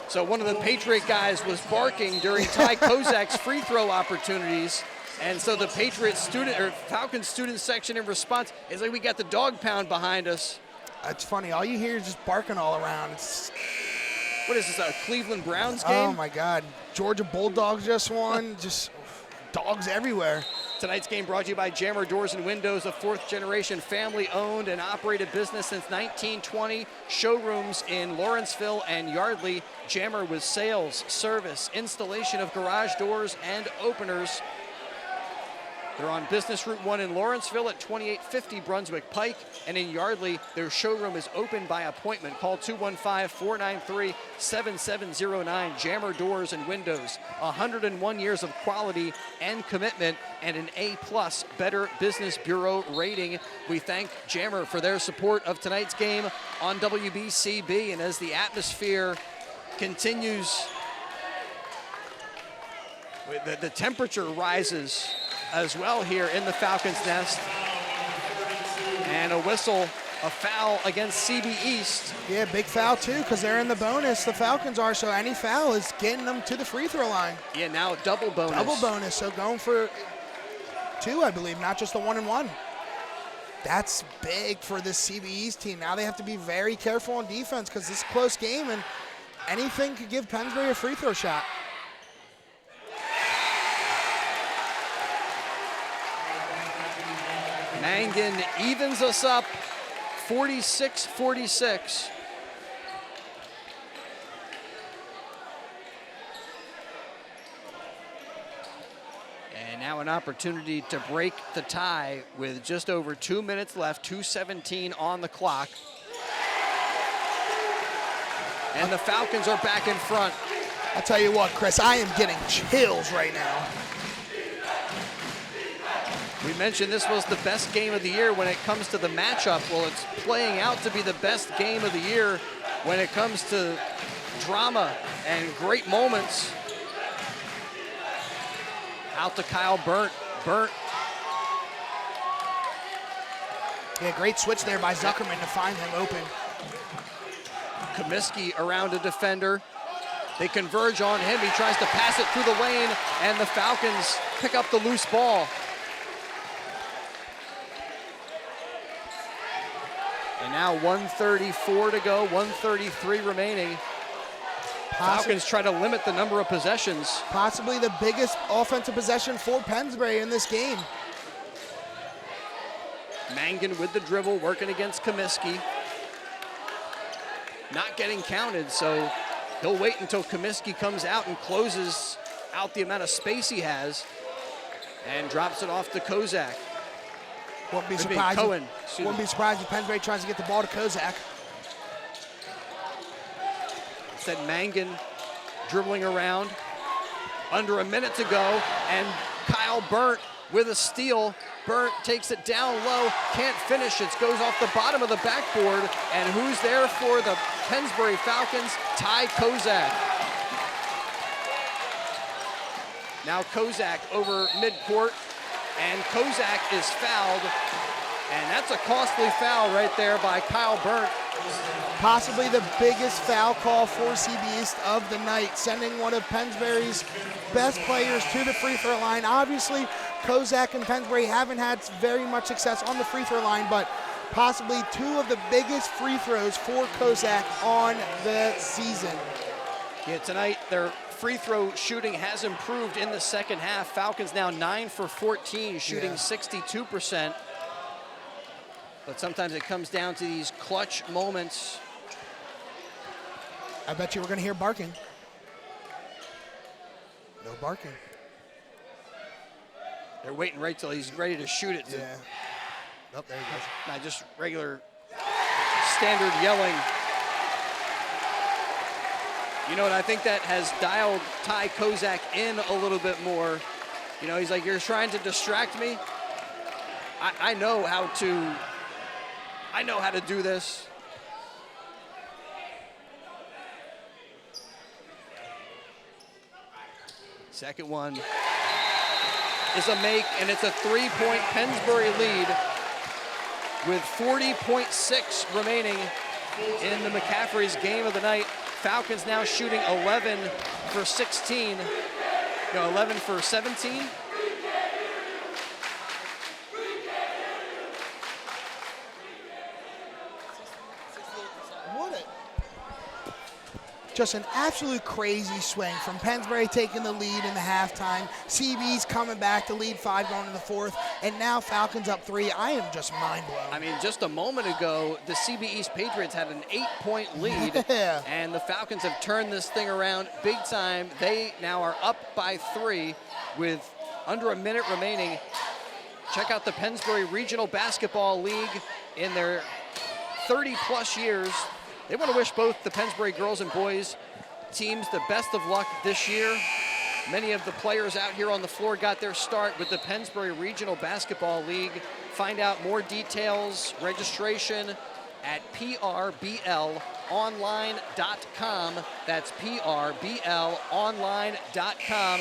Speaker 2: So one of the Patriot guys was barking during Ty Kozak's free throw opportunities. And so the Falcons student section in response is like, we got the dog pound behind us.
Speaker 3: It's funny, all you hear is just barking all around.
Speaker 2: What is this, a Cleveland Browns game?
Speaker 3: Oh my God, Georgia Bulldogs just won, just dogs everywhere.
Speaker 2: Tonight's game brought to you by Jammer Doors and Windows, a fourth-generation family-owned and operated business since 1920. Showrooms in Lawrenceville and Yardley. Jammer with sales, service, installation of garage doors and openers. They're on Business Route 1 in Lawrenceville at 2850 Brunswick Pike. And in Yardley, their showroom is open by appointment. Call 215-493-7709. Jammer Doors and Windows. 101 years of quality and commitment and an A+ Better Business Bureau rating. We thank Jammer for their support of tonight's game on WBCB. And as the atmosphere continues, the temperature rises as well here in the Falcons' nest. And a whistle, a foul against CB East.
Speaker 3: Yeah, big foul too, because they're in the bonus, the Falcons are, so any foul is getting them to the free throw line.
Speaker 2: Yeah, now double bonus.
Speaker 3: Double bonus, so going for 2, I believe, not just the 1 and 1. That's big for this CB East team. Now they have to be very careful on defense because this is a close game and anything could give Pennsbury a free throw shot.
Speaker 2: Mangan evens us up, 46-46. And now an opportunity to break the tie with just over 2 minutes left, 2:17 on the clock. And the Falcons are back in front.
Speaker 3: I'll tell you what, Chris, I am getting chills right now.
Speaker 2: We mentioned this was the best game of the year when it comes to the matchup. Well, it's playing out to be the best game of the year when it comes to drama and great moments. Out to Kyle Burnt. Burnt.
Speaker 3: Yeah, great switch there by Zuckerman to find him open.
Speaker 2: Comiskey around a defender. They converge on him. He tries to pass it through the lane, and the Falcons pick up the loose ball. And now 1:34 to go, 1:33 remaining. Falcons try to limit the number of possessions.
Speaker 3: Possibly the biggest offensive possession for Pennsbury in this game.
Speaker 2: Mangan with the dribble, working against Comiskey. Not getting counted, so he'll wait until Comiskey comes out and closes out the amount of space he has and drops it off to Kozak.
Speaker 3: Wouldn't be surprised.
Speaker 2: Cohen.
Speaker 3: Wouldn't be surprised if Pennsbury tries to get the ball to Kozak.
Speaker 2: Instead, Mangan dribbling around. Under a minute to go, and Kyle Burnt with a steal. Burnt takes it down low, can't finish it. Goes off the bottom of the backboard, and who's there for the Pennsbury Falcons? Ty Kozak. Now Kozak over midcourt, and Kozak is fouled, and that's a costly foul right there by Kyle Burnt.
Speaker 3: Possibly the biggest foul call for CB East of the night, sending one of Pennsbury's best players to the free throw line. Obviously, Kozak and Pennsbury haven't had very much success on the free throw line, but possibly 2 of the biggest free throws for Kozak on the season.
Speaker 2: Yeah, tonight their free throw shooting has improved in the second half. Falcons now 9 for 14, shooting 62%. But sometimes it comes down to these clutch moments.
Speaker 3: I bet you we're going to hear barking. No barking.
Speaker 2: They're waiting right till he's ready to shoot it.
Speaker 3: Yeah. Nope, there he goes.
Speaker 2: Not just regular standard yelling. You know what, I think that has dialed Ty Kozak in a little bit more. You know, he's like, you're trying to distract me. I know how to do this. Second one is a make, and it's a 3-point Pennsbury lead with 40.6 remaining in the McCaffrey's game of the night. Falcons now shooting 11 for 16. No, 11 for 17.
Speaker 3: just an absolute crazy swing from Pennsbury taking the lead in the halftime. CB's coming back to lead 5 going to the 4th, and now Falcons up 3. I am just mind blown.
Speaker 2: I mean, just a moment ago, the CB East Patriots had an 8-point lead,
Speaker 3: Yeah.
Speaker 2: and the Falcons have turned this thing around big time. They now are up by 3 with under a minute remaining. Check out the Pennsbury Regional Basketball League. In their 30-plus years, they want to wish both the Pennsbury girls and boys teams the best of luck this year. Many of the players out here on the floor got their start with the Pennsbury Regional Basketball League. Find out more details, registration at prblonline.com. That's prblonline.com.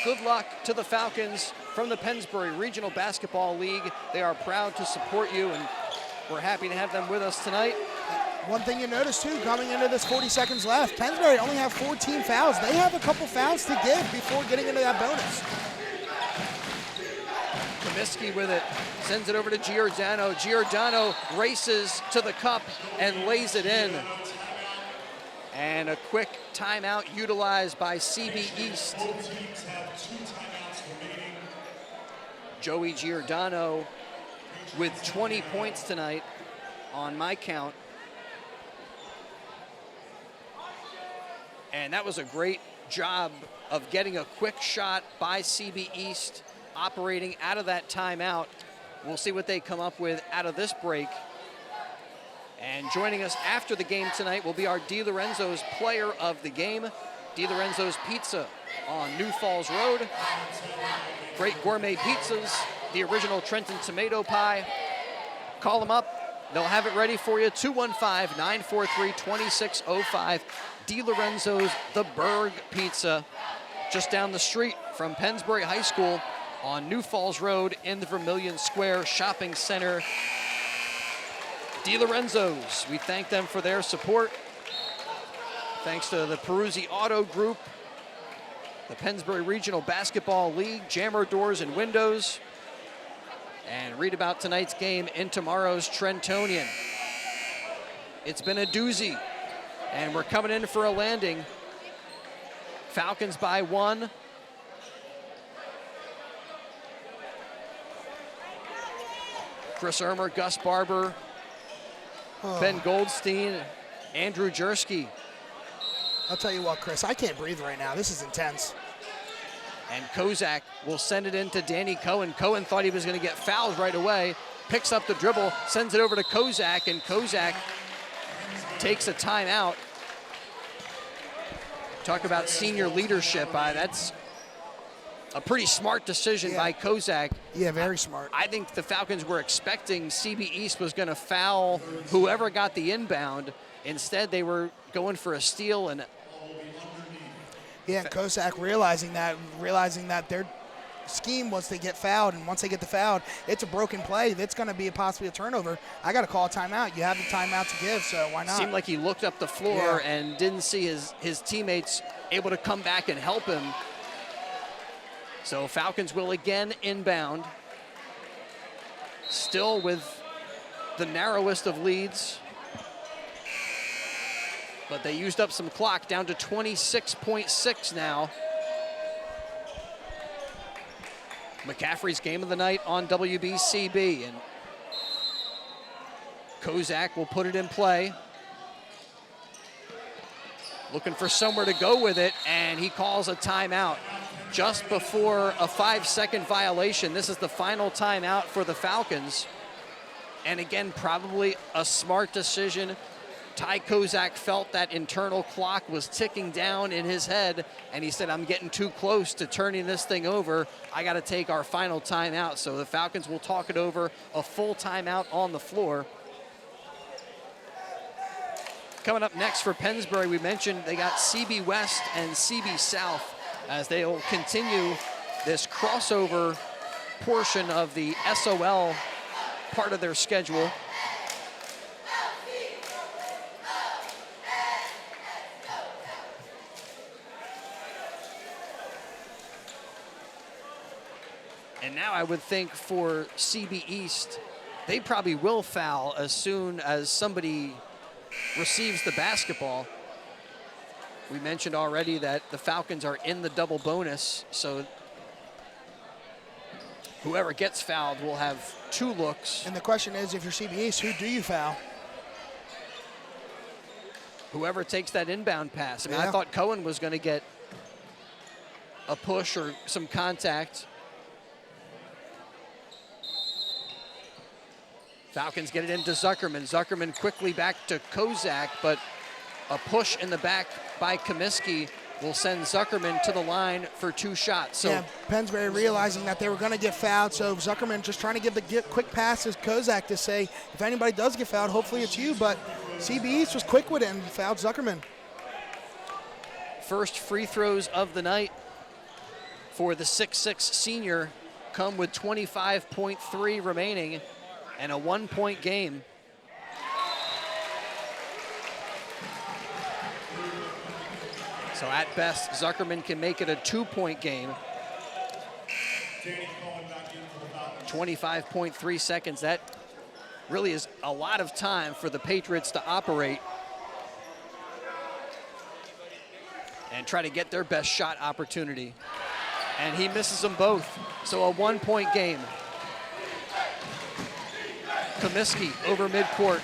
Speaker 2: Good luck to the Falcons from the Pennsbury Regional Basketball League. They are proud to support you, and we're happy to have them with us tonight.
Speaker 3: One thing you notice, too, coming into this 40 seconds left, Pennsbury only have 14 fouls. They have a couple fouls to give before getting into that bonus.
Speaker 2: Comiskey with it, sends it over to Giordano. Giordano races to the cup and lays it in. And a quick timeout utilized by CB East.
Speaker 4: Both teams have 2 timeouts remaining.
Speaker 2: Joey Giordano with 20 points tonight on my count. And that was a great job of getting a quick shot by CB East, operating out of that timeout. We'll see what they come up with out of this break. And joining us after the game tonight will be our DiLorenzo's player of the game, DiLorenzo's Pizza on New Falls Road. Great gourmet pizzas, the original Trenton tomato pie. Call them up. They'll have it ready for you, 215-943-2605. DiLorenzo's The Berg Pizza, just down the street from Pennsbury High School on New Falls Road in the Vermilion Square Shopping Center. DiLorenzo's, we thank them for their support. Thanks to the Peruzzi Auto Group, the Pennsbury Regional Basketball League, Jammer Doors and Windows. And read about tonight's game in tomorrow's Trentonian. It's been a doozy, and we're coming in for a landing. Falcons by 1. Chris Ermer, Gus Barber, Ben Goldstein, Andrew Jersky.
Speaker 3: I'll tell you what, Chris, I can't breathe right now. This is intense.
Speaker 2: And Kozak will send it into Danny Cohen. Cohen thought he was going to get fouled right away. Picks up the dribble, sends it over to Kozak, and Kozak takes a timeout. Talk about senior leadership. That's a pretty smart decision by Kozak.
Speaker 3: Yeah, very smart.
Speaker 2: I think the Falcons were expecting CB East was going to foul whoever got the inbound. Instead, they were going for a steal. And
Speaker 3: yeah, and Kozak realizing that their scheme was to get fouled, and once they get the foul, it's a broken play. That's going to be possibly a turnover. I got to call a timeout. You have the timeout to give, so why not?
Speaker 2: Seemed like he looked up the floor and didn't see his teammates able to come back and help him. So Falcons will again inbound. Still with the narrowest of leads. But they used up some clock, down to 26.6 now. McCaffrey's game of the night on WBCB. And Kozak will put it in play. Looking for somewhere to go with it, and he calls a timeout. Just before a 5-second violation. This is the final timeout for the Falcons. And again, probably a smart decision. Ty Kozak felt that internal clock was ticking down in his head, and he said, I'm getting too close to turning this thing over. I got to take our final timeout. So the Falcons will talk it over, a full timeout on the floor. Coming up next for Pennsbury, we mentioned they got CB West and CB South as they will continue this crossover portion of the SOL part of their schedule. And now I would think for CB East, they probably will foul as soon as somebody receives the basketball. We mentioned already that the Falcons are in the double bonus, so whoever gets fouled will have 2 looks.
Speaker 3: And the question is, if you're CB East, who do you foul?
Speaker 2: Whoever takes that inbound pass. I mean,
Speaker 3: Yeah.
Speaker 2: I thought Cohen was going to get a push or some contact. Falcons get it into Zuckerman. Zuckerman quickly back to Kozak, but a push in the back by Comiskey will send Zuckerman to the line for 2 shots. So
Speaker 3: yeah, Pennsbury realizing that they were going to get fouled, so Zuckerman just trying to give the quick pass to Kozak to say, if anybody does get fouled, hopefully it's you, but CB East was quick with it and fouled Zuckerman.
Speaker 2: first free throws of the night for the 6'6 senior come with 25.3 remaining and a 1-point game. So at best, Zuckerman can make it a 2-point game. 25.3 seconds. That really is a lot of time for the Patriots to operate and try to get their best shot opportunity. And he misses them both. So a 1-point game. Comiskey over midcourt.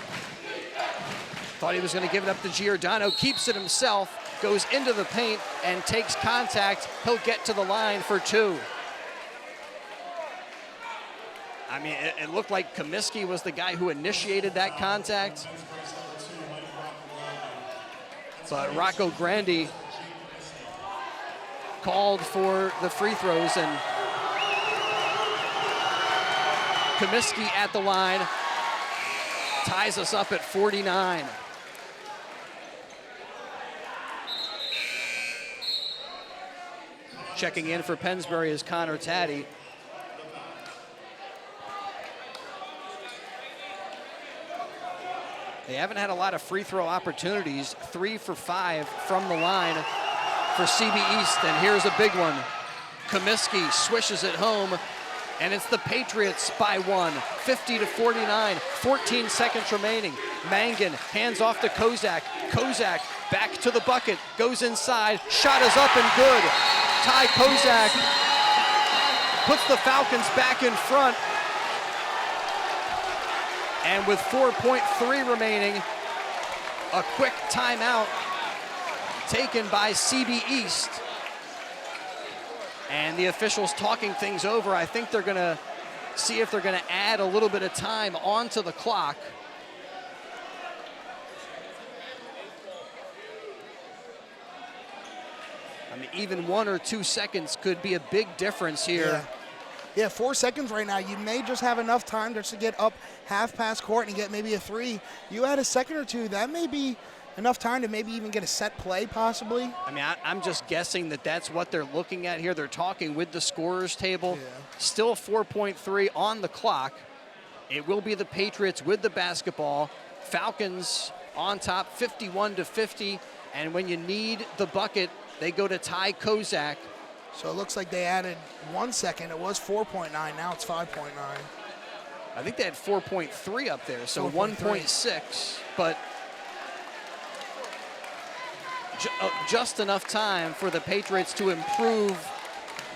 Speaker 2: Thought he was going to give it up to Giordano. Keeps it himself. Goes into the paint and takes contact. He'll get to the line for 2. I mean, it looked like Comiskey was the guy who initiated that contact. But Rocco Grandi called for the free throws, and Comiskey at the line ties us up at 49. Checking in for Pennsbury is Connor Taddy. They haven't had a lot of free throw opportunities. 3 for 5 from the line for CB East, and here's a big one. Comiskey swishes it home, and it's the Patriots by 1, 50-49, 14 seconds remaining. Mangan hands off to Kozak. Kozak back to the bucket, goes inside, shot is up and good. Ty Kozak puts the Falcons back in front. And with 4.3 remaining, a quick timeout taken by CB East. And the officials talking things over. I think they're gonna see if they're gonna add a little bit of time onto the clock. I mean, even 1 or 2 seconds could be a big difference here.
Speaker 3: Yeah, 4 seconds right now. You may just have enough time just to get up half past court and get maybe a 3. You add a second or 2, that may be enough time to maybe even get a set play possibly.
Speaker 2: I mean, I'm just guessing that that's what they're looking at here. They're talking with the scorer's table.
Speaker 3: Yeah.
Speaker 2: Still 4.3 on the clock. It will be the Patriots with the basketball. Falcons on top, 51-50. And when you need the bucket, they go to Ty Kozak.
Speaker 3: So it looks like they added 1 second. It was 4.9, now it's 5.9.
Speaker 2: I think they had 4.3 up there, so
Speaker 3: 4.3.
Speaker 2: 1.6, but just enough time for the Patriots to improve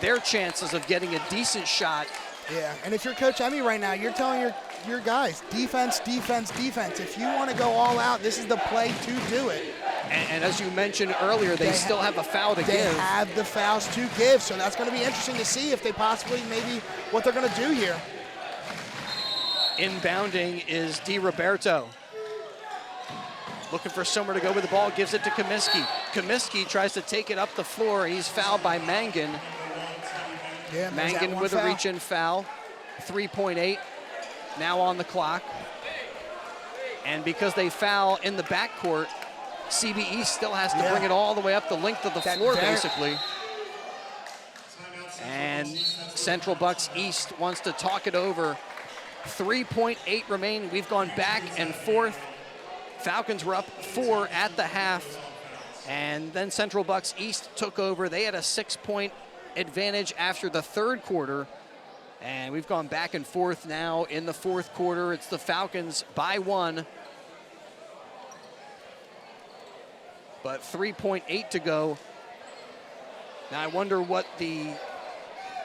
Speaker 2: their chances of getting a decent shot.
Speaker 3: Yeah, and if you're Coach Emmy right now, you're telling your guys, defense, defense, defense. If you want to go all out, this is the play to do it.
Speaker 2: And as you mentioned earlier, they still have a foul to give.
Speaker 3: They have the fouls to give, so that's going to be interesting to see if they possibly maybe what they're going to do here.
Speaker 2: Inbounding is Di Roberto. Looking for somewhere to go with the ball, gives it to Comiskey. Comiskey tries to take it up the floor. He's fouled by Mangan.
Speaker 3: Yeah,
Speaker 2: Mangan with a reach-in foul. 3.8 now on the clock. And because they foul in the backcourt, CB East still has to bring it all the way up the length of the floor, basically. And Central Bucks East wants to talk it over. 3.8 remaining. We've gone back and forth. Falcons were up 4 at the half. And then Central Bucks East took over. They had a 6-point advantage after the third quarter. And we've gone back and forth now in the fourth quarter. It's the Falcons by 1. but 3.8 to go. Now I wonder what the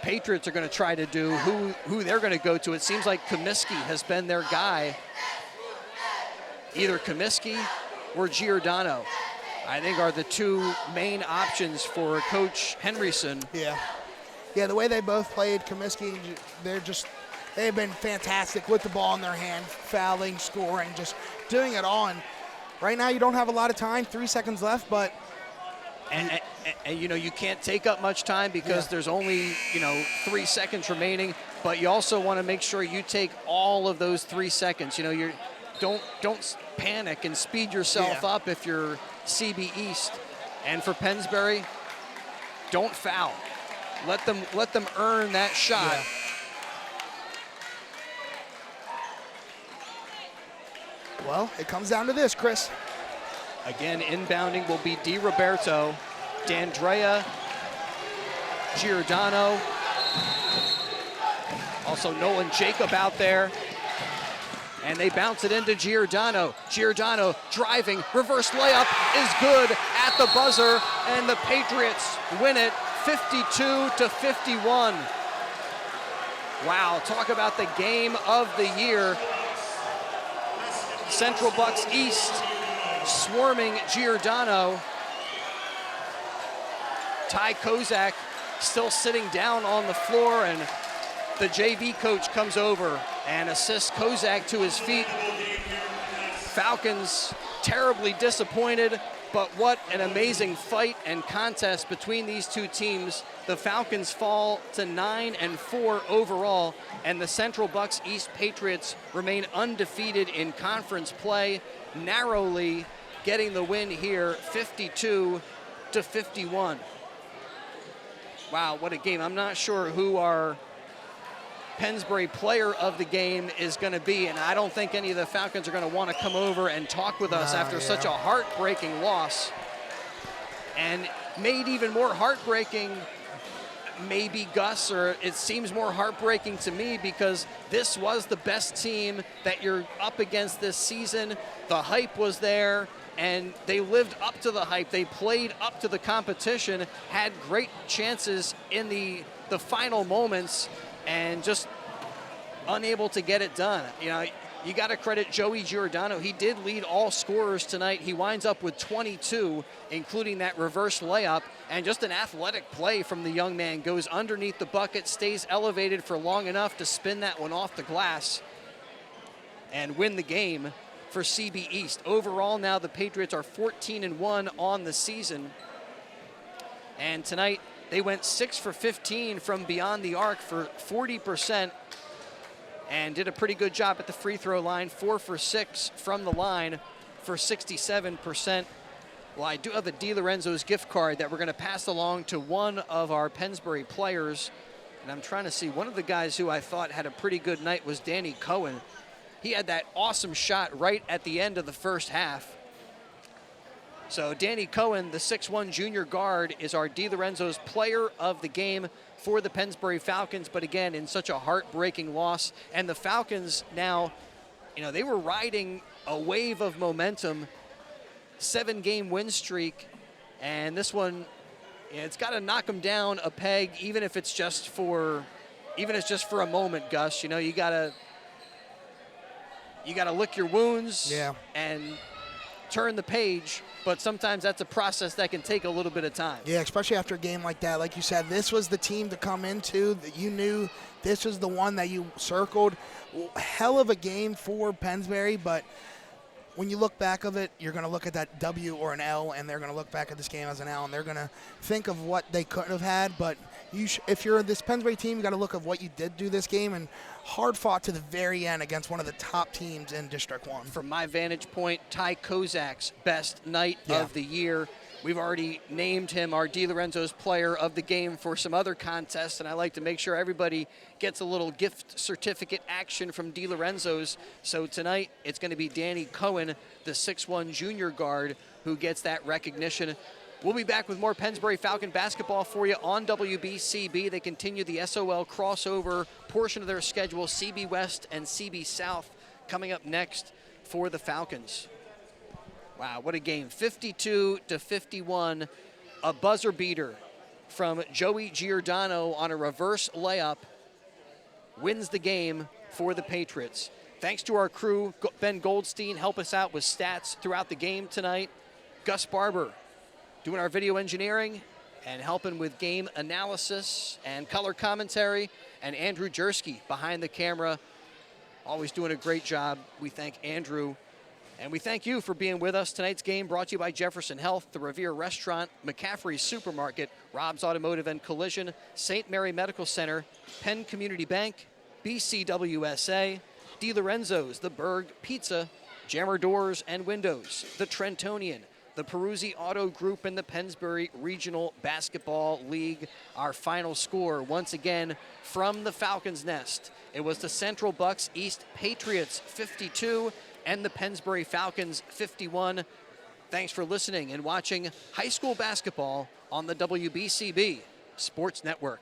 Speaker 2: Patriots are going to try to do, who they're going to go to. It seems like Comiskey has been their guy. Either Comiskey or Giordano, I think, are the two main options for Coach Henryson.
Speaker 3: Yeah. Yeah, the way they both played, Comiskey, they've been fantastic with the ball in their hand, fouling, scoring, just doing it all. And right now you don't have a lot of time, 3 seconds left, but
Speaker 2: And you know, you can't take up much time because there's only, 3 seconds remaining, but you also want to make sure you take all of those 3 seconds. You know, don't panic and speed yourself up if you're CB East. And for Pennsbury, don't foul. Let them earn that shot.
Speaker 3: Yeah. Well, it comes down to this, Chris.
Speaker 2: Again, inbounding will be Di Roberto, D'Andrea, Giordano, also Nolan Jacob out there. And they bounce it into Giordano. Giordano driving, reverse layup is good at the buzzer, and the Patriots win it 52-51. Wow, talk about the game of the year. Central Bucks East swarming Giordano. Ty Kozak still sitting down on the floor, and the JV coach comes over and assists Kozak to his feet. Falcons terribly disappointed, but what an amazing fight and contest between these two teams. The Falcons fall to 9-4 overall, and the Central Bucks East Patriots remain undefeated in conference play, narrowly getting the win here, 52-51. Wow, what a game. I'm not sure who our Pennsbury player of the game is going to be, and I don't think any of the Falcons are going to want to come over and talk with us after such a heartbreaking loss. And made even more heartbreaking, maybe, Gus, or it seems more heartbreaking to me, because this was the best team that you're up against this season. The hype was there, and they lived up to the hype. They played up to the competition, had great chances in the final moments, and just unable to get it done. You know, you got to credit Joey Giordano. He did lead all scorers tonight. He winds up with 22, including that reverse layup, and just an athletic play from the young man. Goes underneath the bucket, stays elevated for long enough to spin that one off the glass and win the game for CB East. Overall, now the Patriots are 14-1 on the season. And tonight, they went 6 for 15 from beyond the arc for 40%, and did a pretty good job at the free throw line, 4 for 6 from the line for 67%. Well, I do have a Di Lorenzo's gift card that we're going to pass along to one of our Pennsbury players. And I'm trying to see, one of the guys who I thought had a pretty good night was Danny Cohen. He had that awesome shot right at the end of the first half. So Danny Cohen, the 6'1 junior guard, is our Di Lorenzo's player of the game for the Pennsbury Falcons, but again, in such a heartbreaking loss. And the Falcons now, you know, they were riding a wave of momentum, 7-game win streak, and this one, it's got to knock them down a peg, even if it's just for a moment, Gus. You know, you gotta lick your wounds and turn the page, but sometimes that's a process that can take a little bit of time.
Speaker 3: Yeah, especially after a game like that. Like you said, this was the team to come into, that you knew this was the one that you circled. Hell of a game for Pennsbury, but when you look back of it, you're going to look at that W or an L, and they're going to look back at this game as an L, and they're going to think of what they couldn't have had. But if you're this Pennsbury team, you got to look at what you did do this game, and hard fought to the very end against one of the top teams in District 1.
Speaker 2: From my vantage point, Ty Kozak's best night of the year. We've already named him our Di Lorenzo's player of the game for some other contests, and I like to make sure everybody gets a little gift certificate action from Di Lorenzo's. So tonight, it's going to be Danny Cohen, the 6'1 junior guard, who gets that recognition. We'll be back with more Pennsbury Falcon basketball for you on WBCB. They continue the SOL crossover portion of their schedule, CB West and CB South, coming up next for the Falcons. Wow, what a game. 52-51. A buzzer beater from Joey Giordano on a reverse layup wins the game for the Patriots. Thanks to our crew, Ben Goldstein help us out with stats throughout the game tonight. Gus Barber doing our video engineering and helping with game analysis and color commentary. And Andrew Jersky behind the camera, always doing a great job. We thank Andrew. And we thank you for being with us. Tonight's game brought to you by Jefferson Health, the Revere Restaurant, McCaffrey's Supermarket, Rob's Automotive and Collision, St. Mary Medical Center, Penn Community Bank, BCWSA, DiLorenzo's, The Berg Pizza, Jammer Doors and Windows, The Trentonian, the Peruzzi Auto Group, and the Pennsbury Regional Basketball League. Our final score, once again, from the Falcons' nest. It was the Central Bucks East Patriots 52 and the Pennsbury Falcons 51. Thanks for listening and watching high school basketball on the WBCB Sports Network.